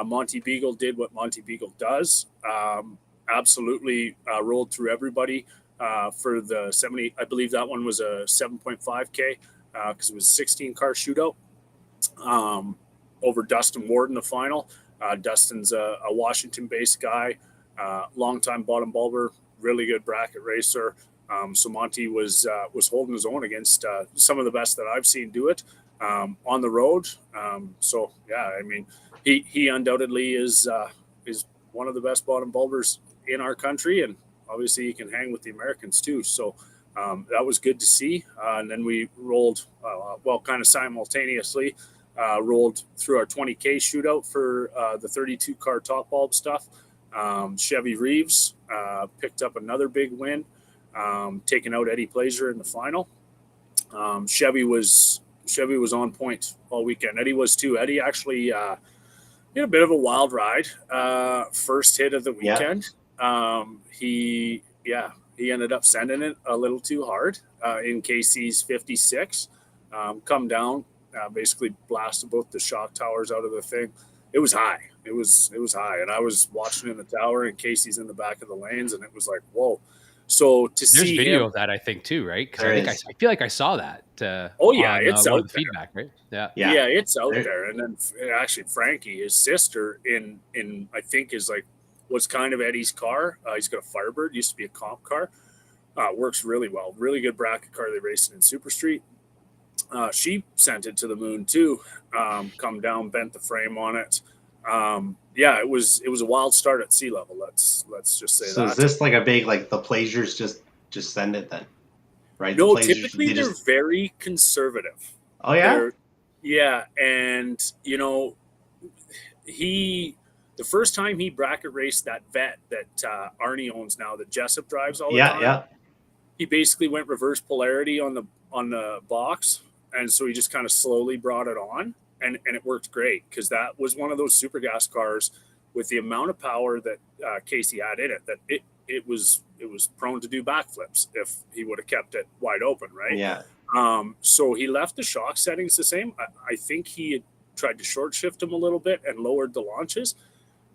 Speaker 11: Monty Beagle did what Monty Beagle does. Absolutely rolled through everybody for the 70. I believe that one was a 7.5K because it was a 16-car shootout over Dustin Ward in the final. Dustin's a Washington-based guy, longtime bottom bulber, really good bracket racer. So Monty was holding his own against some of the best that I've seen do it on the road. So yeah, I mean, he undoubtedly is one of the best bottom bulbers in our country, and obviously he can hang with the Americans too. So that was good to see. And then we rolled, kind of simultaneously. Rolled through our 20K shootout for the 32 car top bulb stuff. Chevy Reeves picked up another big win, taking out Eddie Plaisir in the final. Chevy was on point all weekend. Eddie was too. Eddie actually had a bit of a wild ride. First hit of the weekend. He ended up sending it a little too hard in KC's 56. Come down. Basically blasted both the shock towers out of the thing. It was high. It was high. And I was watching in the tower, and Casey's in the back of the lanes, and it was like, whoa. So to
Speaker 10: There's
Speaker 11: see
Speaker 10: video
Speaker 11: him,
Speaker 10: of that, I think, too, right? Because I feel like I saw that.
Speaker 11: It's
Speaker 10: one
Speaker 11: out
Speaker 10: of the feedback, right? Yeah,
Speaker 11: it's out there. And then actually Frankie, his sister, in I think is like what's kind of Eddie's car. He's got a Firebird, used to be a comp car. Works really well. Really good bracket car. They raced in Super Street. She sent it to the moon too. Come down, bent the frame on it. It was a wild start at sea level. Let's just say
Speaker 9: so
Speaker 11: that.
Speaker 9: So is this like a big, like the Plaisirs just send it then, right?
Speaker 11: No,
Speaker 9: the
Speaker 11: typically they're very conservative.
Speaker 9: Oh yeah,
Speaker 11: and the first time he bracket raced that vet that Arnie owns now, that Jessup drives all the time.
Speaker 9: Yeah.
Speaker 11: He basically went reverse polarity on the box. And so he just kind of slowly brought it on, and it worked great because that was one of those super gas cars with the amount of power that Casey had in it, that it was prone to do backflips if he would have kept it wide open, right?
Speaker 9: Yeah.
Speaker 11: So he left the shock settings the same. I think he had tried to short shift them a little bit and lowered the launches,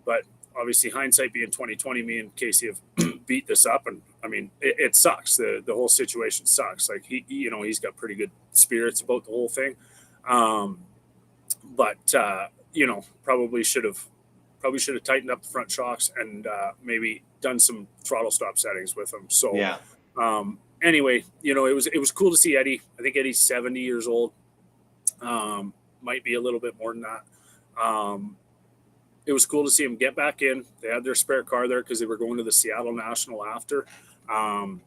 Speaker 11: but obviously hindsight being 2020, me and Casey have beat this up, and I mean it sucks. The whole situation sucks. Like he's got pretty good spirits about the whole thing, but probably should have tightened up the front shocks and maybe done some throttle stop settings with them. So
Speaker 9: yeah.
Speaker 11: Anyway, it was cool to see Eddie. I think Eddie's 70 years old. Might be a little bit more than that. It was cool to see him get back in. They had their spare car there because they were going to the Seattle National after. And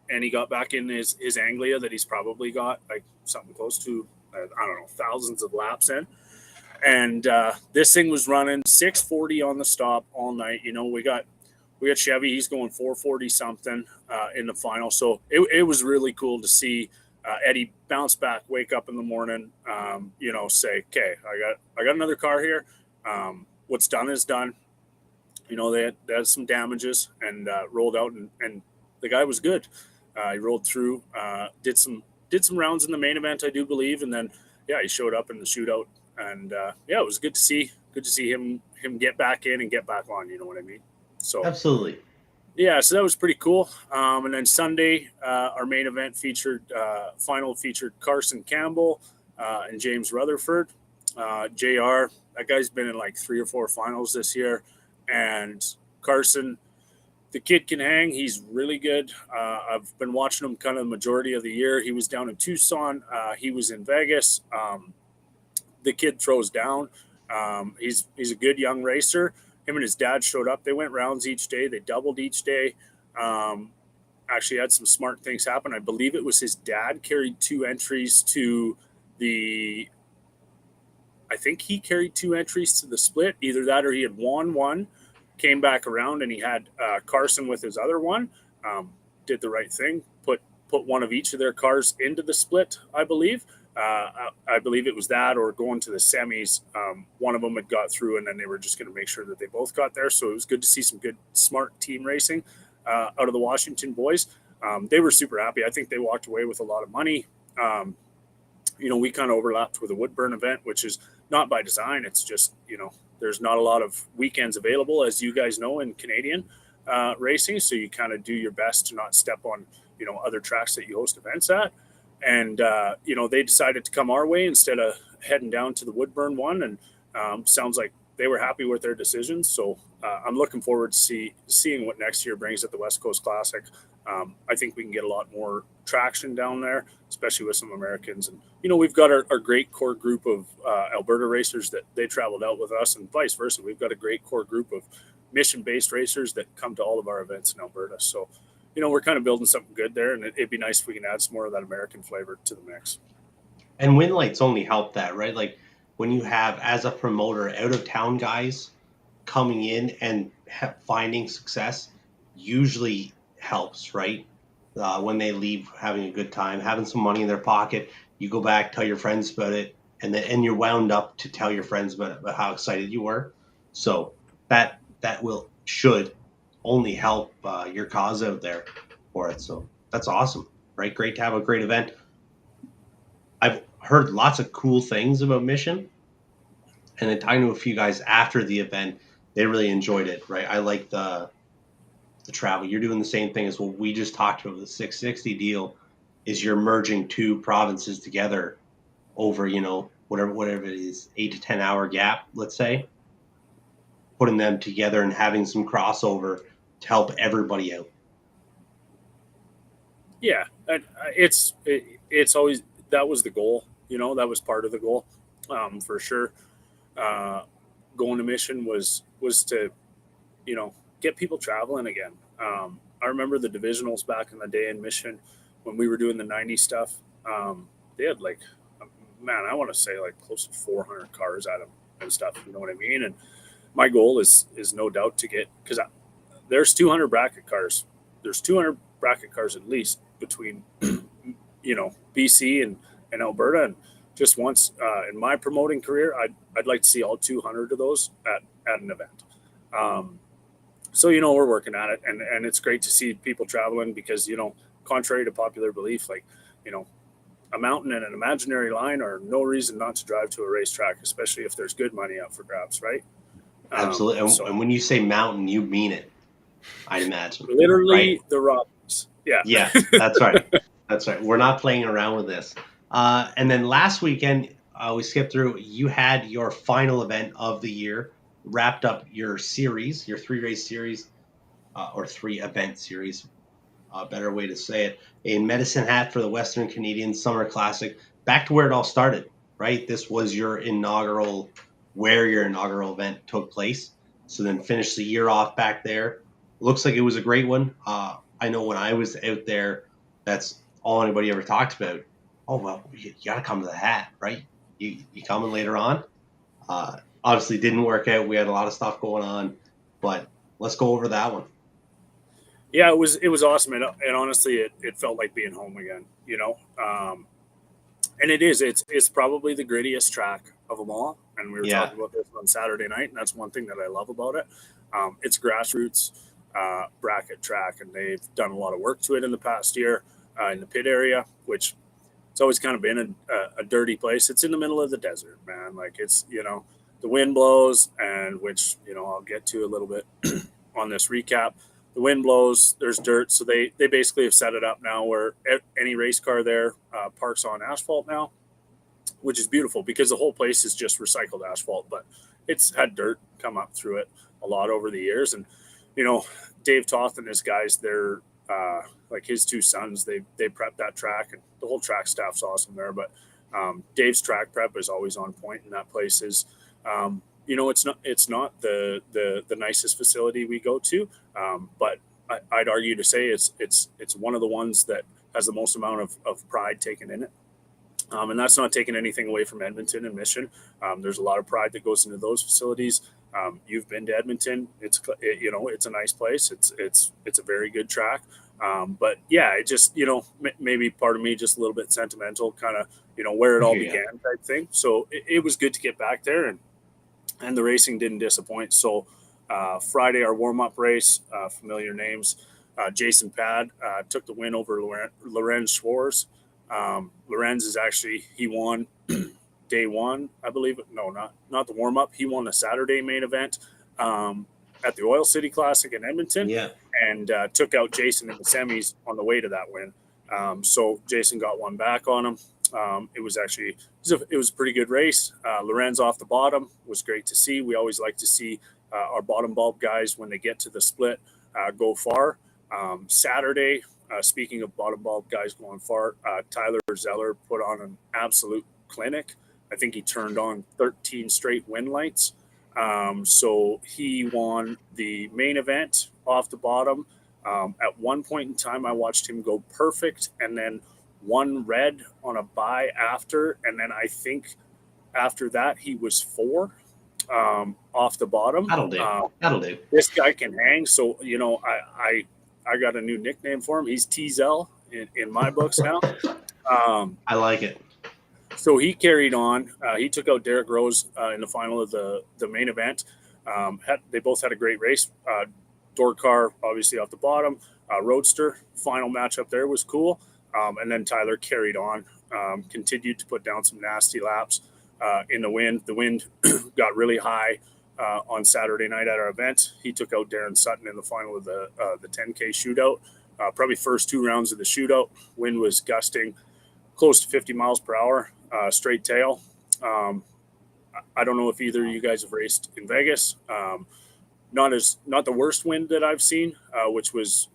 Speaker 11: he got back in his Anglia that he's probably got like something close to, I don't know, thousands of laps in. And this thing was running 640 on the stop all night. We got Chevy. He's going 440 something in the final. So it was really cool to see Eddie bounce back, wake up in the morning, say, okay, I got another car here. What's done is done. They had some damages and rolled out, and the guy was good. He rolled through, did some rounds in the main event, I do believe, and then he showed up in the shootout, and it was good to see him get back in and get back on. You know what I mean? So
Speaker 9: absolutely.
Speaker 11: Yeah, so that was pretty cool. And then Sunday, our main event final featured Carson Campbell and James Rutherford. JR, that guy's been in like 3 or 4 finals this year. And Carson, the kid can hang. He's really good. I've been watching him kind of the majority of the year. He was down in Tucson. He was in Vegas. The kid throws down. He's a good young racer. Him and his dad showed up. They went rounds each day. They doubled each day. Actually had some smart things happen. I believe it was his dad carried 2 entries to the – I think he carried 2 entries to the split. Either that or he had won one, came back around, and he had Carson with his other one. Did the right thing, put one of each of their cars into the split, I believe. I believe it was that or going to the semis. One of them had got through, and then they were just going to make sure that they both got there. So it was good to see some good, smart team racing out of the Washington boys. They were super happy. I think they walked away with a lot of money. We kind of overlapped with a Woodburn event, which is not by design. It's just, there's not a lot of weekends available, as you guys know, in Canadian racing. So you kind of do your best to not step on, other tracks that you host events at. And, they decided to come our way instead of heading down to the Woodburn one. And sounds like they were happy with their decisions. So I'm looking forward to seeing what next year brings at the West Coast Classic. I think we can get a lot more traction down there, especially with some Americans. And, we've got our great core group of Alberta racers that they traveled out with us, and vice versa. We've got a great core group of mission-based racers that come to all of our events in Alberta. So, we're kind of building something good there, and it'd be nice if we can add some more of that American flavor to the mix.
Speaker 9: And win lights only help that, right? Like when you have, as a promoter, out-of-town guys coming in and finding success usually helps, right? When they leave having a good time, having some money in their pocket, you go back, tell your friends about it, and you're wound up to tell your friends about how excited you were. So that should only help your cause out there for it. So that's awesome, right? Great to have a great event. I've heard lots of cool things about Mission, and then talking to a few guys after the event, they really enjoyed it, right? I like the travel. You're doing the same thing as what we just talked about. The 660 deal is you're merging two provinces together over, whatever it is, 8 to 10 hour gap, let's say, putting them together and having some crossover to help everybody out.
Speaker 11: Yeah, it's always, that was the goal. That was part of the goal, for sure. Going to Mission was to, get people traveling again. I remember the divisionals back in the day in Mission when we were doing the 90 stuff. They had I want to say close to 400 cars at them and stuff. You know what I mean? And my goal is no doubt to get, because there's 200 bracket cars. There's 200 bracket cars at least between, BC and Alberta. And just once in my promoting career, I'd like to see all 200 of those at an event. So, we're working at it, and it's great to see people traveling because, contrary to popular belief, a mountain and an imaginary line are no reason not to drive to a racetrack, especially if there's good money up for grabs, right?
Speaker 9: Absolutely. And when you say mountain, you mean it, I'd imagine.
Speaker 11: Literally, right? The Rockies. Yeah.
Speaker 9: Yeah, that's right. That's right. We're not playing around with this. And then last weekend, we skipped through, you had your final event of the year, wrapped up your series, your 3-race series, or 3-event series, better way to say it, in Medicine Hat for the Western Canadian Summer Classic, back to where it all started, right? This was your inaugural event took place. So then finish the year off back there. Looks like it was a great one. I know when I was out there, that's all anybody ever talked about. Oh, well, you got to come to the Hat, right? You coming later on? Obviously didn't work out. We had a lot of stuff going on, but let's go over that one.
Speaker 11: Yeah, it was awesome. And honestly, it felt like being home again, and it is, it's probably the grittiest track of them all. And we were talking about this on Saturday night, and that's one thing that I love about it. It's grassroots bracket track, and they've done a lot of work to it in the past year in the pit area, which it's always kind of been a dirty place. It's in the middle of the desert, man. It's, the wind blows, and which, I'll get to a little bit on this recap. The wind blows, there's dirt. So they basically have set it up now where any race car there parks on asphalt now, which is beautiful because the whole place is just recycled asphalt, but it's had dirt come up through it a lot over the years. And, Dave Toth and his guys, they're his two sons, they prep that track, and the whole track staff's awesome there. But Dave's track prep is always on point, and that place is, it's not the nicest facility we go to, but I'd argue to say it's one of the ones that has the most amount of pride taken in it. And that's not taking anything away from Edmonton and Mission. There's a lot of pride that goes into those facilities. You've been to Edmonton. It's a nice place. It's a very good track. But yeah, it just, maybe part of me just a little bit sentimental, kind of, where it all
Speaker 9: Yeah.
Speaker 11: began type thing. So it was good to get back there, and the racing didn't disappoint. So Friday, our warm-up race, familiar names, Jason Pad took the win over Lorenz Schwarz. Lorenz is actually, he won day one, I believe. No, not the warm-up. He won the Saturday main event at the Oil City Classic in Edmonton, and took out Jason in the semis on the way to that win. So Jason got one back on him. It was a pretty good race. Lorenz off the bottom was great to see. We always like to see our bottom bulb guys, when they get to the split, go far. Saturday, speaking of bottom bulb guys going far, Tyler Zeller put on an absolute clinic. I think he turned on 13 straight win lights. So he won the main event off the bottom. At one point in time, I watched him go perfect, and then one red on a bye after, and then I think after that he was 4 off the bottom.
Speaker 9: That'll do.
Speaker 11: This guy can hang. So I got a new nickname for him. He's T-Zell in my books now.
Speaker 9: I like it.
Speaker 11: So he carried on. He took out Derek Rose in the final of the main event. They both had a great race. Dorkar, obviously, off the bottom. Roadster, final matchup there was cool. And then Tyler carried on, continued to put down some nasty laps in the wind. The wind got really high on Saturday night at our event. He took out Darren Sutton in the final of the 10K shootout. Probably first 2 rounds of the shootout. Wind was gusting close to 50 miles per hour, straight tail. I don't know if either of you guys have raced in Vegas. Not the worst wind that I've seen, which was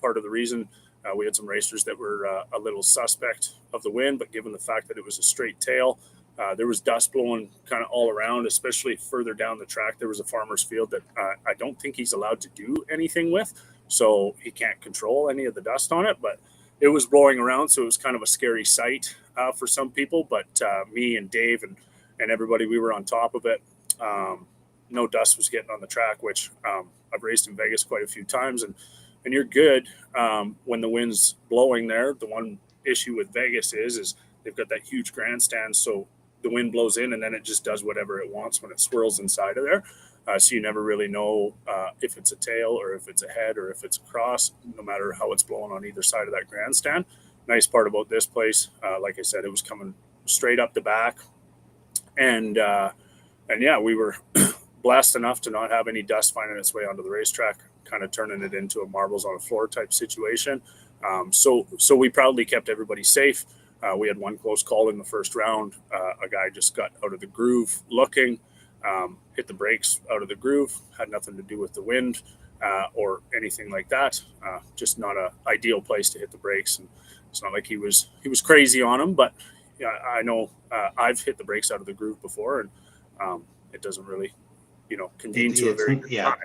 Speaker 11: part of the reason we had some racers that were a little suspect of the wind. But given the fact that it was a straight tail, there was dust blowing kind of all around, especially further down the track. There was a farmer's field that I don't think he's allowed to do anything with, so he can't control any of the dust on it. But it was blowing around, so it was kind of a scary sight for some people. But me and Dave and everybody, we were on top of it. No dust was getting on the track, which I've raced in Vegas quite a few times, and you're good when the wind's blowing there. The one issue with Vegas is they've got that huge grandstand, so the wind blows in and then it just does whatever it wants when it swirls inside of there. So you never really know if it's a tail or if it's a head or if it's a cross, no matter how it's blowing on either side of that grandstand. Nice part about this place, like I said, it was coming straight up the back. And yeah, we were blessed enough to not have any dust finding its way onto the racetrack, kind of turning it into a marbles on a floor type situation. So we proudly kept everybody safe. We had one close call in the first round. A guy just got out of the groove looking, hit the brakes out of the groove, had nothing to do with the wind or anything like that. Just not an ideal place to hit the brakes. And it's not like he was crazy on them, but yeah, I know I've hit the brakes out of the groove before, and it doesn't really, convene to a very good time.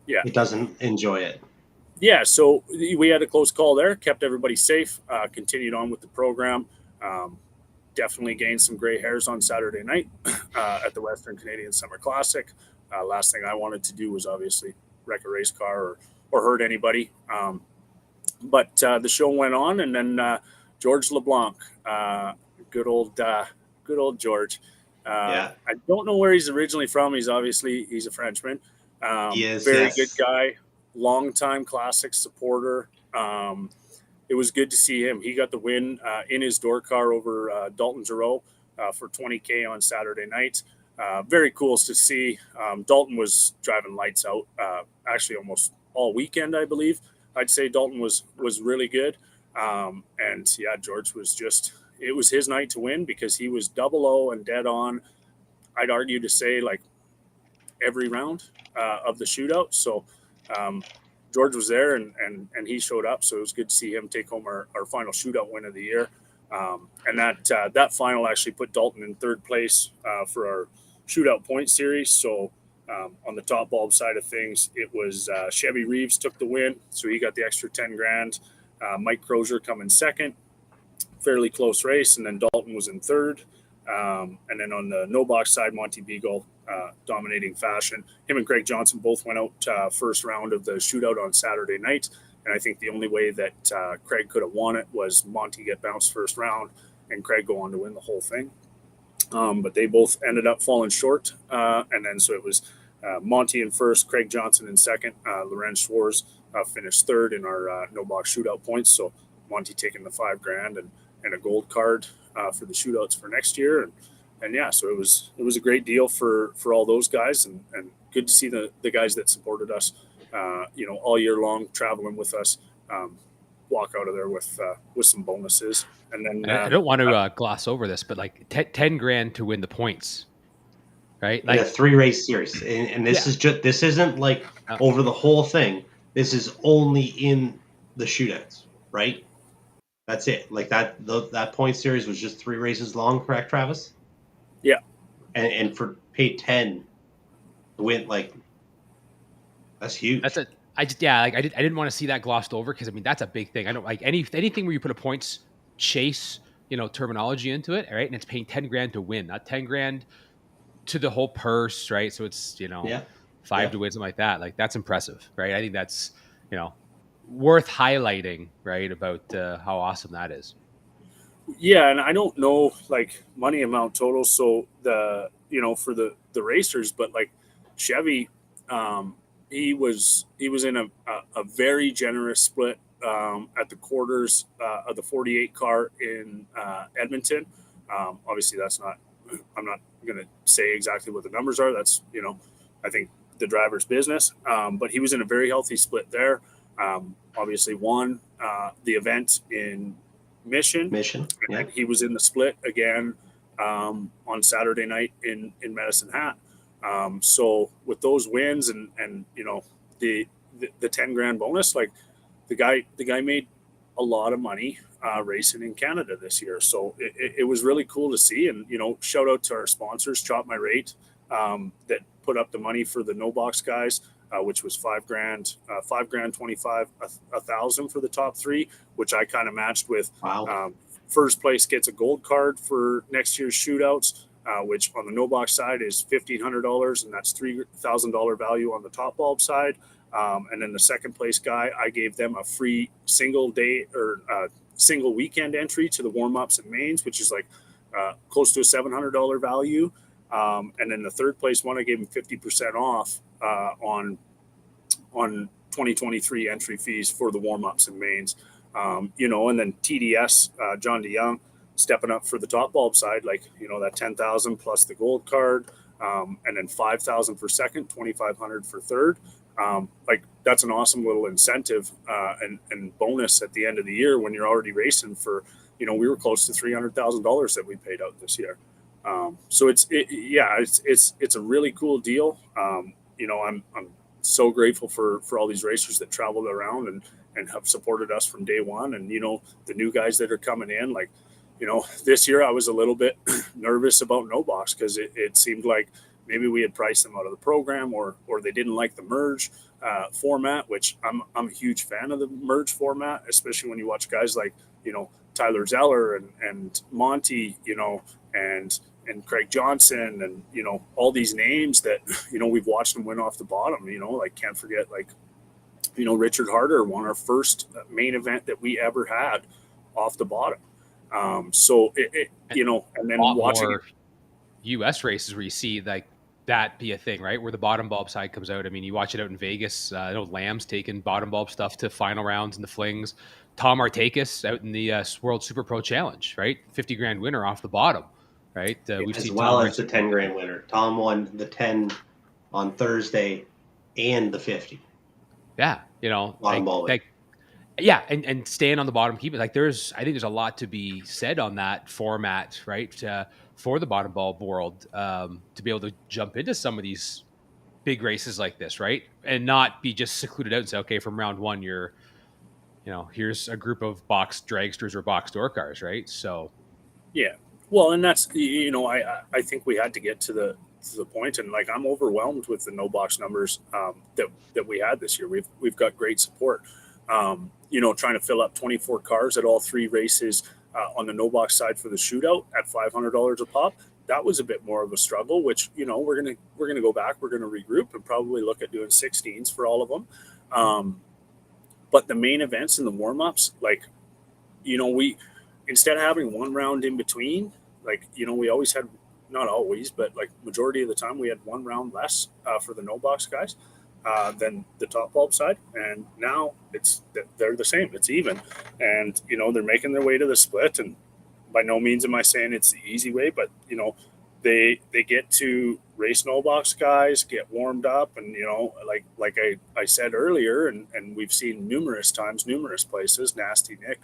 Speaker 11: Yeah,
Speaker 9: it doesn't enjoy it.
Speaker 11: Yeah, so we had a close call there, kept everybody safe, continued on with the program. Definitely gained some gray hairs on Saturday night at the Western Canadian Summer Classic. Last thing I wanted to do was obviously wreck a race car or hurt anybody. But the show went on, and then George LeBlanc, good old George. I don't know where he's originally from. He's a Frenchman. Very good guy, longtime classic supporter. It was good to see him. He got the win in his door car over Dalton Giroux for 20K on Saturday night. Very cool to see. Dalton was driving lights out actually almost all weekend, I believe. I'd say Dalton was really good. And yeah, George was it was his night to win because he was 00 and dead on. I'd argue to say like every round of the shootout. So George was there and he showed up. So it was good to see him take home our final shootout win of the year. And that final actually put Dalton in 3rd place for our shootout point series. So on the top bulb side of things, it was Chevy Reeves took the win. So he got the extra 10 grand. Mike Crozier coming 2nd, fairly close race. And then Dalton was in 3rd. And then on the no box side, Monty Beagle dominating fashion. Him and Craig Johnson both went out first round of the shootout on Saturday night. And I think the only way that Craig could have won it was Monty get bounced first round and Craig go on to win the whole thing. But they both ended up falling short. And then so it was Monty in first, Craig Johnson in second, Lorenz Schwarz finished third in our no box shootout points. So Monty taking the $5,000 and a gold card for the shootouts for next year. And yeah, so it was a great deal for all those guys, and good to see the guys that supported us, all year long, traveling with us, walk out of there with some bonuses. And then
Speaker 10: I don't want to gloss over this, but like $10,000 to win the points, right?
Speaker 9: Like a 3-race series, and this isn't like over the whole thing. This is only in the shootouts, right? That's it. Like that point series was just 3 races long, correct, Travis?
Speaker 11: Yeah.
Speaker 9: And for pay 10 to win, like, that's huge.
Speaker 10: I didn't want to see that glossed over, because I mean that's a big thing. I don't like anything where you put a points chase, terminology into it, right? And it's paying $10,000 to win, not $10,000 to the whole purse, right? So it's five to win, something like that. Like, that's impressive, right? I think that's worth highlighting, right? About how awesome that is.
Speaker 11: Yeah, and I don't know like money amount total, so the for the racers, but like Chevy, he was in a very generous split at the quarters of the 48 car in Edmonton. Obviously, I'm not going to say exactly what the numbers are. That's I think the driver's business. But he was in a very healthy split there. Obviously, won the event in Mission. And he was in the split again on Saturday night in Medicine Hat. So with those wins and the $10,000 bonus, like the guy made a lot of money racing in Canada this year. So it was really cool to see. And shout out to our sponsors, Chop My Rate, that put up the money for the no box guys, which was $5,000, $5,000, 25, $1,000 for the top 3, which I kind of matched with.
Speaker 9: Wow.
Speaker 11: First place gets a gold card for next year's shootouts, which on the no box side is $1,500, and that's $3,000 value on the top bulb side. And then the second place guy, I gave them a free single day or single weekend entry to the warm ups and mains, which is like close to a $700 value. And then the third place one, I gave him 50% off on 2023 entry fees for the warm ups and mains. And then TDS, John DeYoung, stepping up for the top bulb side, like, that 10,000 plus the gold card, and then 5,000 for second, 2,500 for third. Like, that's an awesome little incentive and bonus at the end of the year when you're already racing for, we were close to $300,000 that we paid out this year. So it's a really cool deal. I'm so grateful for all these racers that traveled around and have supported us from day one. And, the new guys that are coming in, like, this year I was a little bit nervous about no box, because it seemed like maybe we had priced them out of the program, or they didn't like the merge format, which I'm a huge fan of the merge format, especially when you watch guys like, Tyler Zeller and Monty, and Craig Johnson and, all these names that, we've watched them win off the bottom, like, can't forget, like, Richard Harder won our first main event that we ever had off the bottom. So and then watching
Speaker 10: US races where you see like that be a thing, right? Where the bottom bulb side comes out. I mean, you watch it out in Vegas. I know Lamb's taking bottom bulb stuff to final rounds in the flings. Tom Artakis out in the World Super Pro Challenge, right? $50,000 winner off the bottom, right?
Speaker 9: We've seen Tom as the $10,000 winner. Tom won the 10 on Thursday and the 50.
Speaker 10: Yeah,
Speaker 9: bottom bulb.
Speaker 10: Yeah, and staying on the bottom, keep it like I think there's a lot to be said on that format, right? For the bottom bulb world, to be able to jump into some of these big races like this, right? And not be just secluded out and say, okay, from round one, you're, here's a group of box dragsters or box door cars, right? So,
Speaker 11: yeah, well, and that's I think we had to get to the point, and like I'm overwhelmed with the no box numbers that we had this year. We've got great support. Trying to fill up 24 cars at all 3 races on the no box side for the shootout at $500 a pop. That was a bit more of a struggle, which, we're going to go back, we're going to regroup and probably look at doing 16s for all of them. but the main events and the warm-ups, like, we, instead of having one round in between, like, we always had, not always, but like majority of the time we had one round less for the no box guys than the top bulb side. And now they're the same. It's even. And, they're making their way to the split. And by no means am I saying it's the easy way, but, they get to race no box guys, get warmed up, and like I said earlier, and we've seen numerous times, numerous places, Nasty Nick,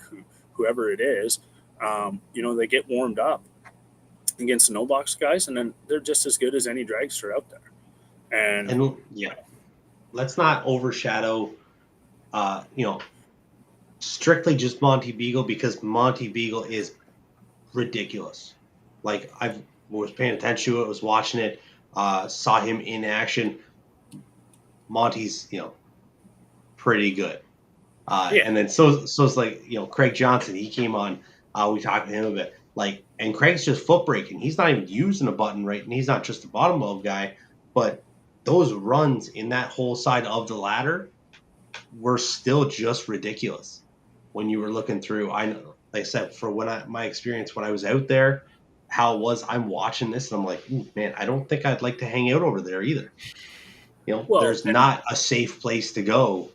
Speaker 11: whoever it is, they get warmed up against the no box guys, and then they're just as good as any dragster out there. And
Speaker 9: yeah, let's not overshadow, strictly just Monty Beagle, because Monty Beagle is ridiculous. Like, I was paying attention to it, was watching it, saw him in action. Monty's, pretty good. And then so's like, Craig Johnson, he came on, we talked to him a bit, like, and Craig's just foot braking. He's not even using a button, right? And he's not just a bottom bulb guy, but those runs in that whole side of the ladder were still just ridiculous when you were looking through. I know, like I said, for my experience when I was out there, how it was, I'm watching this and I'm like, man, I don't think I'd like to hang out over there either. There's not a safe place to go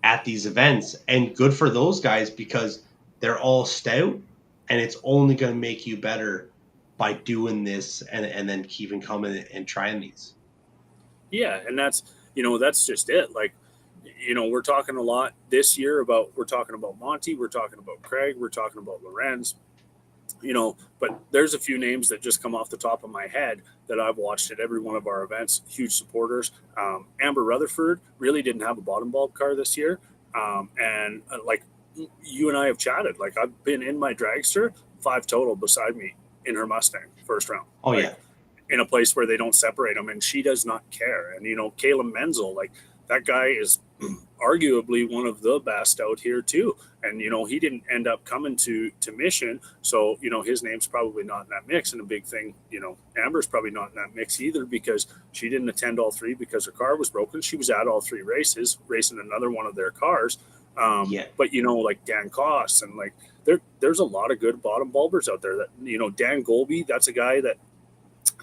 Speaker 9: at these events, and good for those guys because they're all stout, and it's only going to make you better by doing this and then keeping coming and trying these.
Speaker 11: Yeah, and that's just it. Like, we're talking a lot this year we're talking about Monty, we're talking about Craig, we're talking about Lorenz, but there's a few names that just come off the top of my head that I've watched at every one of our events, huge supporters. Amber Rutherford really didn't have a bottom bulb car this year. And like you and I have chatted, like I've been in my dragster, 5 total beside me in her Mustang first round.
Speaker 9: Oh,
Speaker 11: like,
Speaker 9: yeah.
Speaker 11: In a place where they don't separate them, and she does not care. And, Caleb Menzel, like that guy is arguably one of the best out here too. And, he didn't end up coming to Mission. So, his name's probably not in that mix. And a big thing, Amber's probably not in that mix either because she didn't attend all 3 because her car was broken. She was at all 3 races, racing another one of their cars. But, like Dan Koss and like there's a lot of good bottom bulbers out there that, Dan Golby, that's a guy that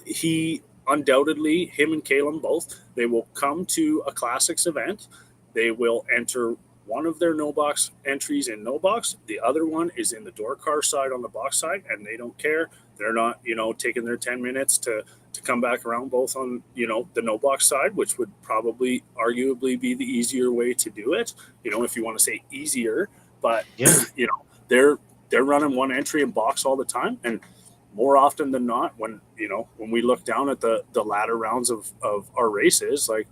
Speaker 11: he undoubtedly, him and Caleb both, they will come to a classics event. They will enter one of their no box entries in no box. The other one is in the door car side on the box side, and they don't care. They're not, taking their 10 minutes to come back around both on, the no box side, which would probably arguably be the easier way to do it, if you want to say easier. But,
Speaker 9: yeah.
Speaker 11: They're running one entry in box all the time. And more often than not, when we look down at the latter rounds of our races, like,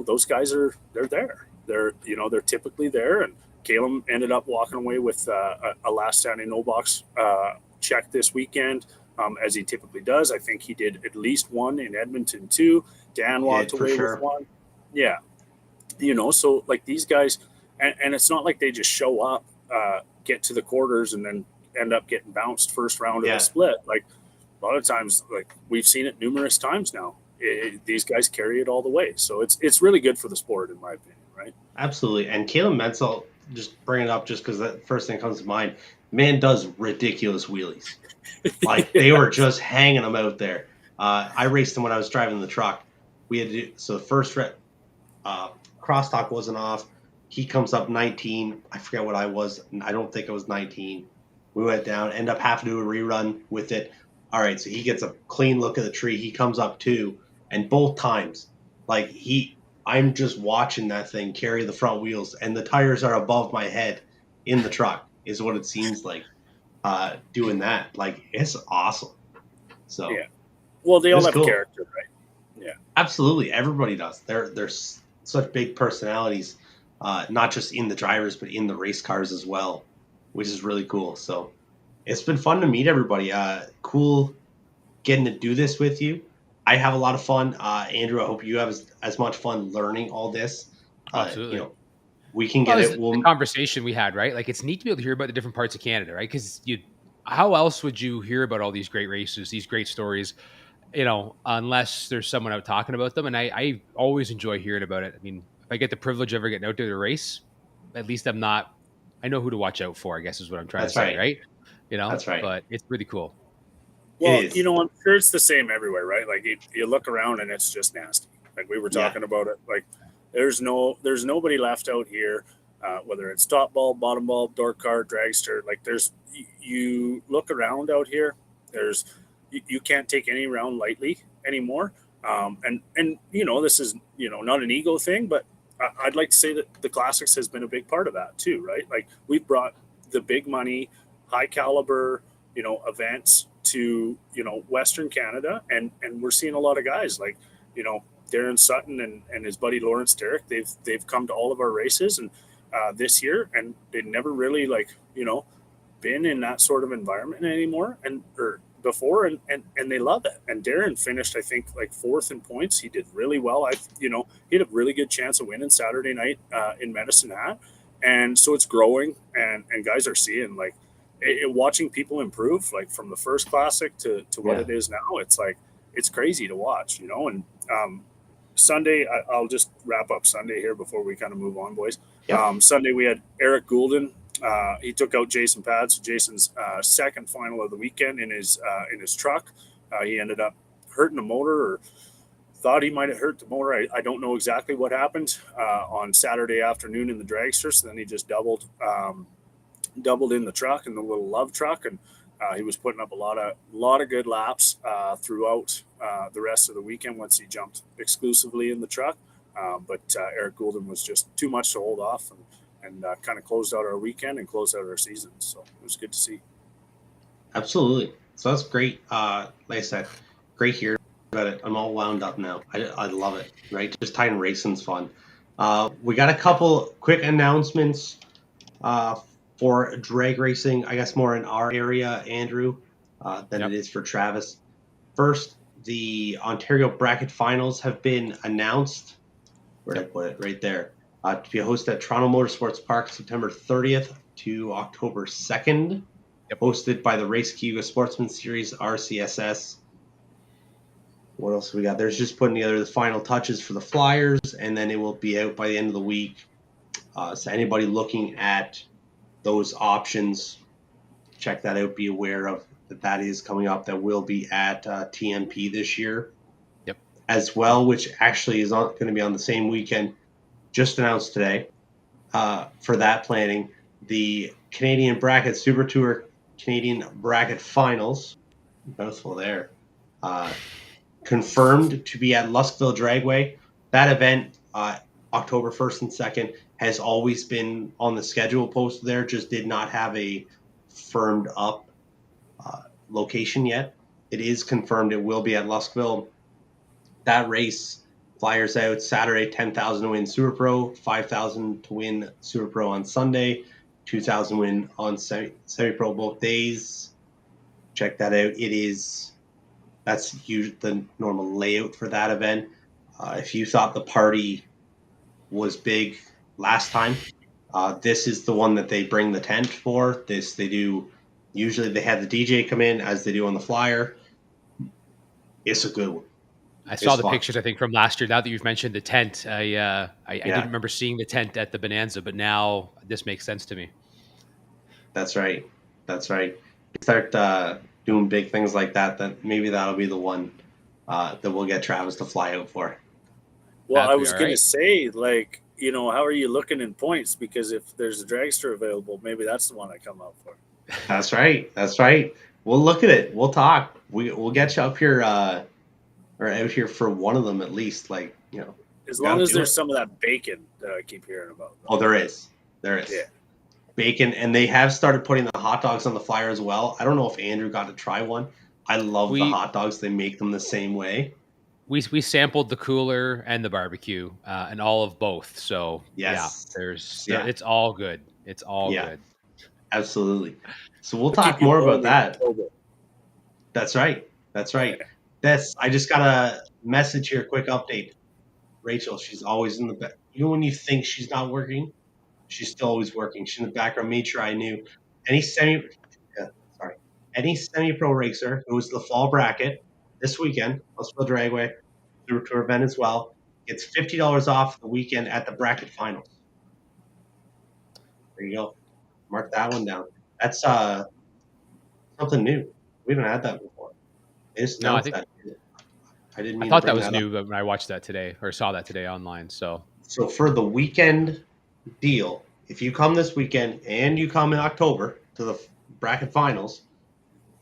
Speaker 11: those guys they're there. They're typically there. And Caleb ended up walking away with a last standing no box check this weekend, as he typically does. I think he did at least one in Edmonton too. Dan walked away with one. Yeah. So like these guys, and it's not like they just show up, get to the quarters and then end up getting bounced first round of the split. Like a lot of times, like we've seen it numerous times now. These guys carry it all the way. So it's really good for the sport, in my opinion, right?
Speaker 9: Absolutely. And Caleb Menzel, just bring it up just because that first thing comes to mind, man does ridiculous wheelies. Like they were just hanging them out there. I raced him when I was driving the truck. We had to do, so the first crosstalk wasn't off. He comes up 19. I forget what I was. I don't think it was 19. We went down, end up having to do a rerun with it. All right, so he gets a clean look at the tree. He comes up too, and both times, like I'm just watching that thing carry the front wheels, and the tires are above my head in the truck, is what it seems like. Doing that, like it's awesome. So
Speaker 11: yeah, well, they all have
Speaker 9: cool.
Speaker 11: character, right? Yeah,
Speaker 9: absolutely. Everybody does. They're such big personalities, not just in the drivers, but in the race cars as well, which is really cool. So it's been fun to meet everybody. Cool getting to do this with you. I have a lot of fun. Andrew, I hope you have as much fun learning all this.
Speaker 10: Absolutely.
Speaker 9: We can get it.
Speaker 10: The conversation we had, right? Like it's neat to be able to hear about the different parts of Canada, right? Because how else would you hear about all these great races, these great stories, unless there's someone out talking about them? And I always enjoy hearing about it. I mean, if I get the privilege of ever getting out to the race, at least I'm not. I know who to watch out for, I guess is what I'm trying
Speaker 9: That's
Speaker 10: to say,
Speaker 9: right.
Speaker 10: right? You know,
Speaker 9: That's right.
Speaker 10: but it's really cool.
Speaker 11: Well,
Speaker 9: It is.
Speaker 11: I'm sure it's the same everywhere, right? Like you look around and it's just nasty. Like we were talking about it. Like there's nobody left out here, whether it's top ball, bottom ball, door card, dragster. Like you look around out here. You can't take any round lightly anymore. And this is not an ego thing, but I'd like to say that the Classics has been a big part of that too, right? Like we've brought the big money, high caliber, events to Western Canada, and we're seeing a lot of guys like Darren Sutton and his buddy Lawrence Derrick. They've come to all of our races and this year, and they've never really been in that sort of environment anymore or before, and they love it. And Darren finished, I think, like 4th in points. He did really well. He had a really good chance of winning Saturday night in Medicine Hat, and so it's growing, and guys are seeing like watching people improve, like from the first Classic to what it is now. It's like it's crazy to watch, and Sunday, I'll just wrap up Sunday here before we kind of move on, boys. Yep. Sunday we had Eric Goulden. He took out Jason Pads, Jason's second final of the weekend in his truck. He ended up hurting the motor, or thought he might have hurt the motor. I don't know exactly what happened on Saturday afternoon in the dragster. So then he just doubled in the truck, in the little love truck, and he was putting up a lot of good laps throughout the rest of the weekend once he jumped exclusively in the truck. But Eric Goulden was just too much to hold off, and kind of closed out our weekend and closed out our season. So it was good to see.
Speaker 9: Absolutely. So that's great. Like I said, great here about it. I'm all wound up now. I love it, right? Just tying racing's fun. We got a couple quick announcements for drag racing, I guess more in our area, Andrew, than it is for Travis. First, the Ontario bracket finals have been announced. Where did I put it? Right there. To be hosted at Toronto Motorsports Park September 30th to October 2nd. Hosted by the Race Cayuga Sportsman Series RCSS. What else we got? There's just putting together the final touches for the Flyers, and then it will be out by the end of the week. So anybody looking at those options, check that out. Be aware of that is coming up. That will be at TMP this year.
Speaker 10: Yep.
Speaker 9: As well, which actually is going to be on the same weekend. Just announced today for that planning, the Canadian Bracket Super Tour Canadian Bracket Finals, mouthful there, confirmed to be at Luskville Dragway. That event, October 1st and 2nd, has always been on the schedule posted there, just did not have a firmed up location yet. It is confirmed it will be at Luskville. That race, Flyers out Saturday, 10,000 to win Super Pro, 5,000 to win Super Pro on Sunday, 2,000 win on semi-pro both days. Check that out. That's the normal layout for that event. If you thought the party was big last time, this is the one that they bring the tent for. Usually they have the DJ come in as they do on the Flyer. It's a good one.
Speaker 10: I saw the pictures, I think, from last year. Now that you've mentioned the tent, I didn't remember seeing the tent at the Bonanza, but now this makes sense to me.
Speaker 9: That's right. Start doing big things like that, then maybe that'll be the one that we'll get Travis to fly out for.
Speaker 11: Well, I was going to say, how are you looking in points? Because if there's a dragster available, maybe that's the one I come out for.
Speaker 9: That's right. We'll look at it. We'll talk. We'll get you up here or out here for one of them at least.
Speaker 11: As long as there's some of that bacon that I keep hearing about.
Speaker 9: Oh, there is. Yeah. Bacon, and they have started putting the hot dogs on the Flyer as well. I don't know if Andrew got to try one. I love the hot dogs. They make them the same way.
Speaker 10: We sampled the cooler and the barbecue and all of both. So it's all good. It's all good.
Speaker 9: Absolutely. So we'll talk more about that. That's right. I just got a message here, quick update. Rachel, she's always in the back. Even when you think she's not working, she's still always working. She's in the background, made sure I knew. Any semi-pro racer who was the fall bracket this weekend, Luskville Dragway, Super Tour event as well, gets $50 off the weekend at the bracket finals. There you go. Mark that one down. That's something new. We haven't had that before. They just
Speaker 10: No, I
Speaker 9: announced
Speaker 10: think
Speaker 9: that. I didn't
Speaker 10: I
Speaker 9: mean to
Speaker 10: thought that
Speaker 9: bring
Speaker 10: was
Speaker 9: that up.
Speaker 10: new when I watched that today or saw that today online. So
Speaker 9: So for the weekend deal, if you come this weekend and you come in October to the bracket finals,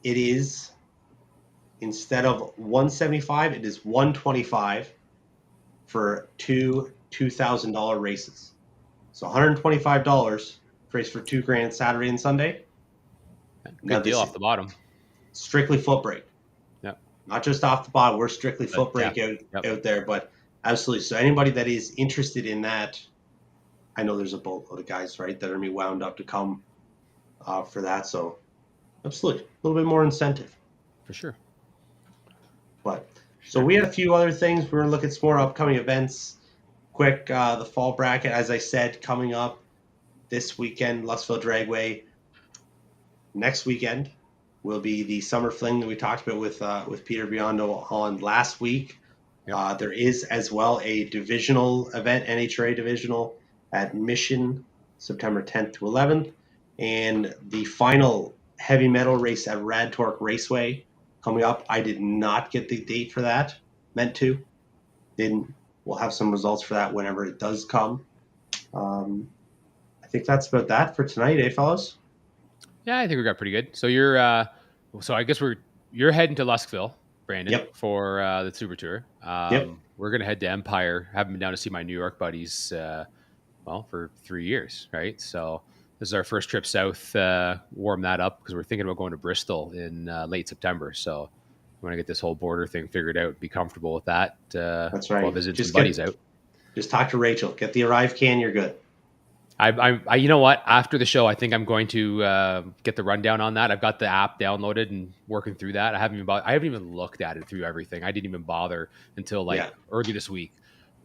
Speaker 9: it is instead of 175, it is 125 for two $2,000 races. So $125 race for $2,000 Saturday and Sunday. Now
Speaker 10: good deal
Speaker 9: this
Speaker 10: off
Speaker 9: is
Speaker 10: the bottom.
Speaker 9: strictly foot brake.
Speaker 10: Yep.
Speaker 9: Not just off the bottom. We're strictly foot
Speaker 10: Yeah.
Speaker 9: brake
Speaker 10: Yep.
Speaker 9: out there, but absolutely. So anybody that is interested in that, I know there's a boatload of guys, right, that are gonna be wound up to come for that. So absolutely, a little bit more incentive.
Speaker 10: For sure.
Speaker 9: But so we had a few other things. We're gonna look at some more upcoming events. Quick, the fall bracket, as I said, coming up this weekend, Lustville Dragway. Next weekend will be the summer fling that we talked about with Peter Biondo on last week.
Speaker 10: Yep.
Speaker 9: There is as well a divisional event, NHRA divisional at Mission, September 10th to 11th, and the final heavy metal race at Rad Torque Raceway coming up. I did not get the date for that. Meant to, didn't. We'll have some results for that whenever it does come. I think that's about that for tonight, eh, fellas?
Speaker 10: Yeah, I think we got pretty good. So so I guess you're heading to Luskville, Brandon,
Speaker 9: Yep.
Speaker 10: for the Super Tour.
Speaker 9: Yep.
Speaker 10: We're gonna head to Empire. Haven't been down to see my New York buddies, for 3 years, right? So this is our first trip south. Warm that up because we're thinking about going to Bristol in late September. So we want to get this whole border thing figured out. Be comfortable with that.
Speaker 9: That's right.
Speaker 10: While visiting some buddies out.
Speaker 9: Just talk to Rachel. Get the arrive can. You're good.
Speaker 10: I you know what? After the show, I think I'm going to get the rundown on that. I've got the app downloaded and working through that. I haven't even looked at it through everything. I didn't even bother until early this week.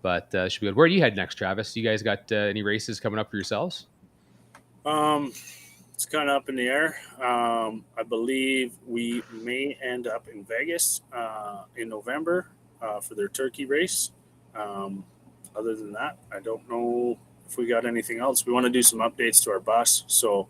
Speaker 10: But should be good. Where do you head next, Travis? You guys got any races coming up for yourselves?
Speaker 11: It's kind of up in the air. I believe we may end up in Vegas in November for their turkey race. Other than that, I don't know if we got anything else. We want to do some updates to our bus. So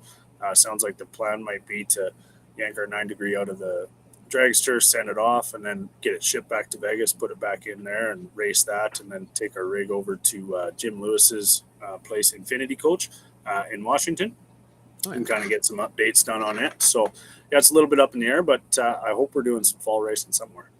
Speaker 11: sounds like the plan might be to yank our 9 degree out of the dragster, send it off, and then get it shipped back to Vegas, put it back in there and race that, and then take our rig over to Jim Lewis's place, Infinity Coach in Washington. And kind of get some updates done on it. So yeah, it's a little bit up in the air, but I hope we're doing some fall racing somewhere.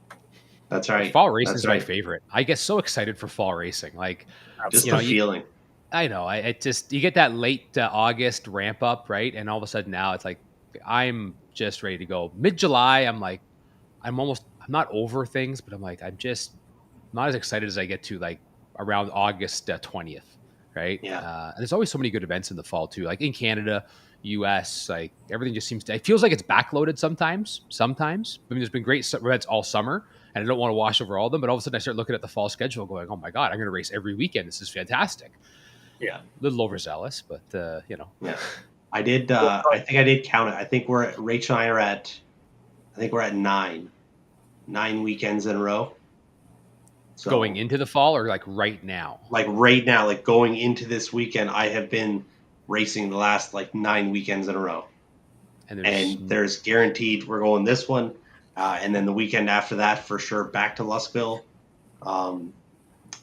Speaker 9: That's right.
Speaker 10: Fall racing is my favorite. I get so excited for fall racing. Like,
Speaker 9: just the feeling.
Speaker 10: I know. It just, you get that late August ramp up, right? And all of a sudden now it's like, I'm just ready to go. Mid-July, I'm like, I'm not over things, but I'm like, I'm just not as excited as I get to like around August 20th, right?
Speaker 9: Yeah.
Speaker 10: And there's always so many good events in the fall too. Like in Canada, US, like everything just seems to, it feels like it's backloaded sometimes. I mean, there's been great events all summer and I don't want to wash over all of them, but all of a sudden I start looking at the fall schedule going, oh my God, I'm going to race every weekend. This is fantastic.
Speaker 11: Yeah.
Speaker 10: A little overzealous, but
Speaker 9: Yeah. I did, I think I did count it. I think Rachel and I are at, we're at 9 weekends in a row.
Speaker 10: So, going into the fall or like right now?
Speaker 9: Like right now, like going into this weekend, I have been racing the last like 9 weekends in a row. And there's guaranteed we're going this one. And then the weekend after that, for sure, back to Luskville. And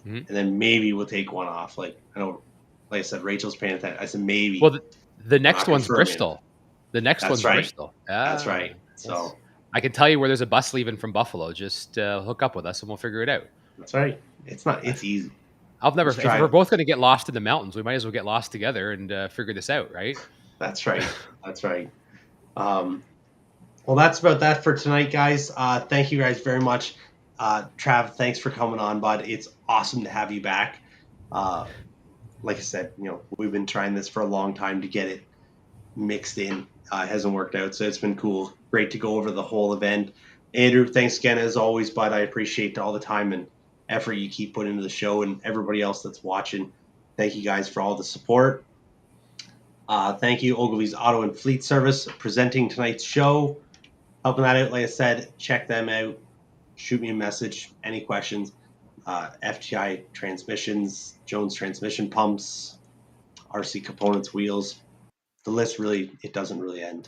Speaker 9: then maybe we'll take one off. Like, I know, like I said, Rachel's paying attention. I said maybe.
Speaker 10: Well, the next one's Bristol. The next one's Bristol.
Speaker 9: That's right. So
Speaker 10: I can tell you where there's a bus leaving from Buffalo. Just hook up with us and we'll figure it out.
Speaker 9: That's right. It's easy.
Speaker 10: If we're both going to get lost in the mountains, we might as well get lost together and figure this out, right?
Speaker 9: That's right. That's right. Well, that's about that for tonight, guys. Thank you guys very much. Trav, thanks for coming on, bud. It's awesome to have you back. Like I said, we've been trying this for a long time to get it mixed in. It hasn't worked out, so it's been cool. Great to go over the whole event. Andrew, thanks again as always, bud. I appreciate all the time and effort you keep putting into the show, and everybody else that's watching. Thank you guys for all the support. Thank you, Ogilvie's Auto and Fleet Service, presenting tonight's show. Helping that out, like I said, check them out. Shoot me a message, any questions. FTI transmissions, Jones transmission pumps, RC components, wheels. the list really, it doesn't really end.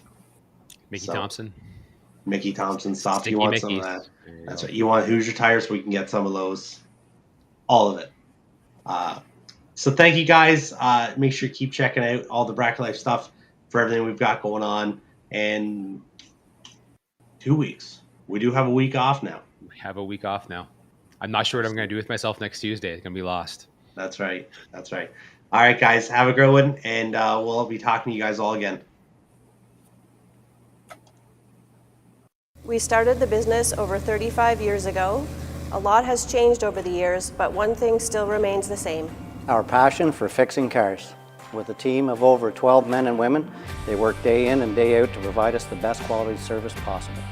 Speaker 10: Mickey
Speaker 9: So,
Speaker 10: Thompson.
Speaker 9: Mickey Thompson stuff.
Speaker 10: Sticky
Speaker 9: You want some of
Speaker 10: Mickeys.
Speaker 9: that?
Speaker 10: There you
Speaker 9: That's
Speaker 10: go.
Speaker 9: right. You want Hoosier tires? We can get some of those. All of it. So thank you guys. Make sure you keep checking out all the Bracket Life stuff for everything we've got going on. And 2 weeks. We do have a week off now.
Speaker 10: We have a week off now. I'm not sure what I'm going to do with myself next Tuesday. It's going to be lost.
Speaker 9: That's right. That's right. All right, guys. Have a great one. And we'll be talking to you guys all again.
Speaker 1: We started the business over 35 years ago. A lot has changed over the years, but one thing still remains the same.
Speaker 2: Our passion for fixing cars. With a team of over 12 men and women, they work day in and day out to provide us the best quality service possible.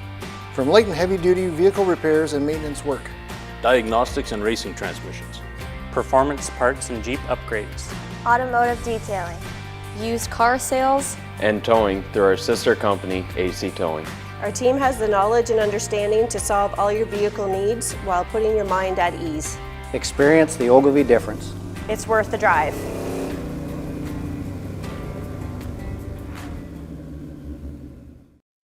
Speaker 3: From light and heavy duty vehicle repairs and maintenance work.
Speaker 4: Diagnostics and racing transmissions.
Speaker 5: Performance parts and Jeep upgrades.
Speaker 6: Automotive detailing.
Speaker 7: used car sales,
Speaker 8: and towing through our sister company, AC Towing.
Speaker 1: Our team has the knowledge and understanding to solve all your vehicle needs while putting your mind at ease.
Speaker 2: Experience the Ogilvie difference.
Speaker 6: It's worth the drive.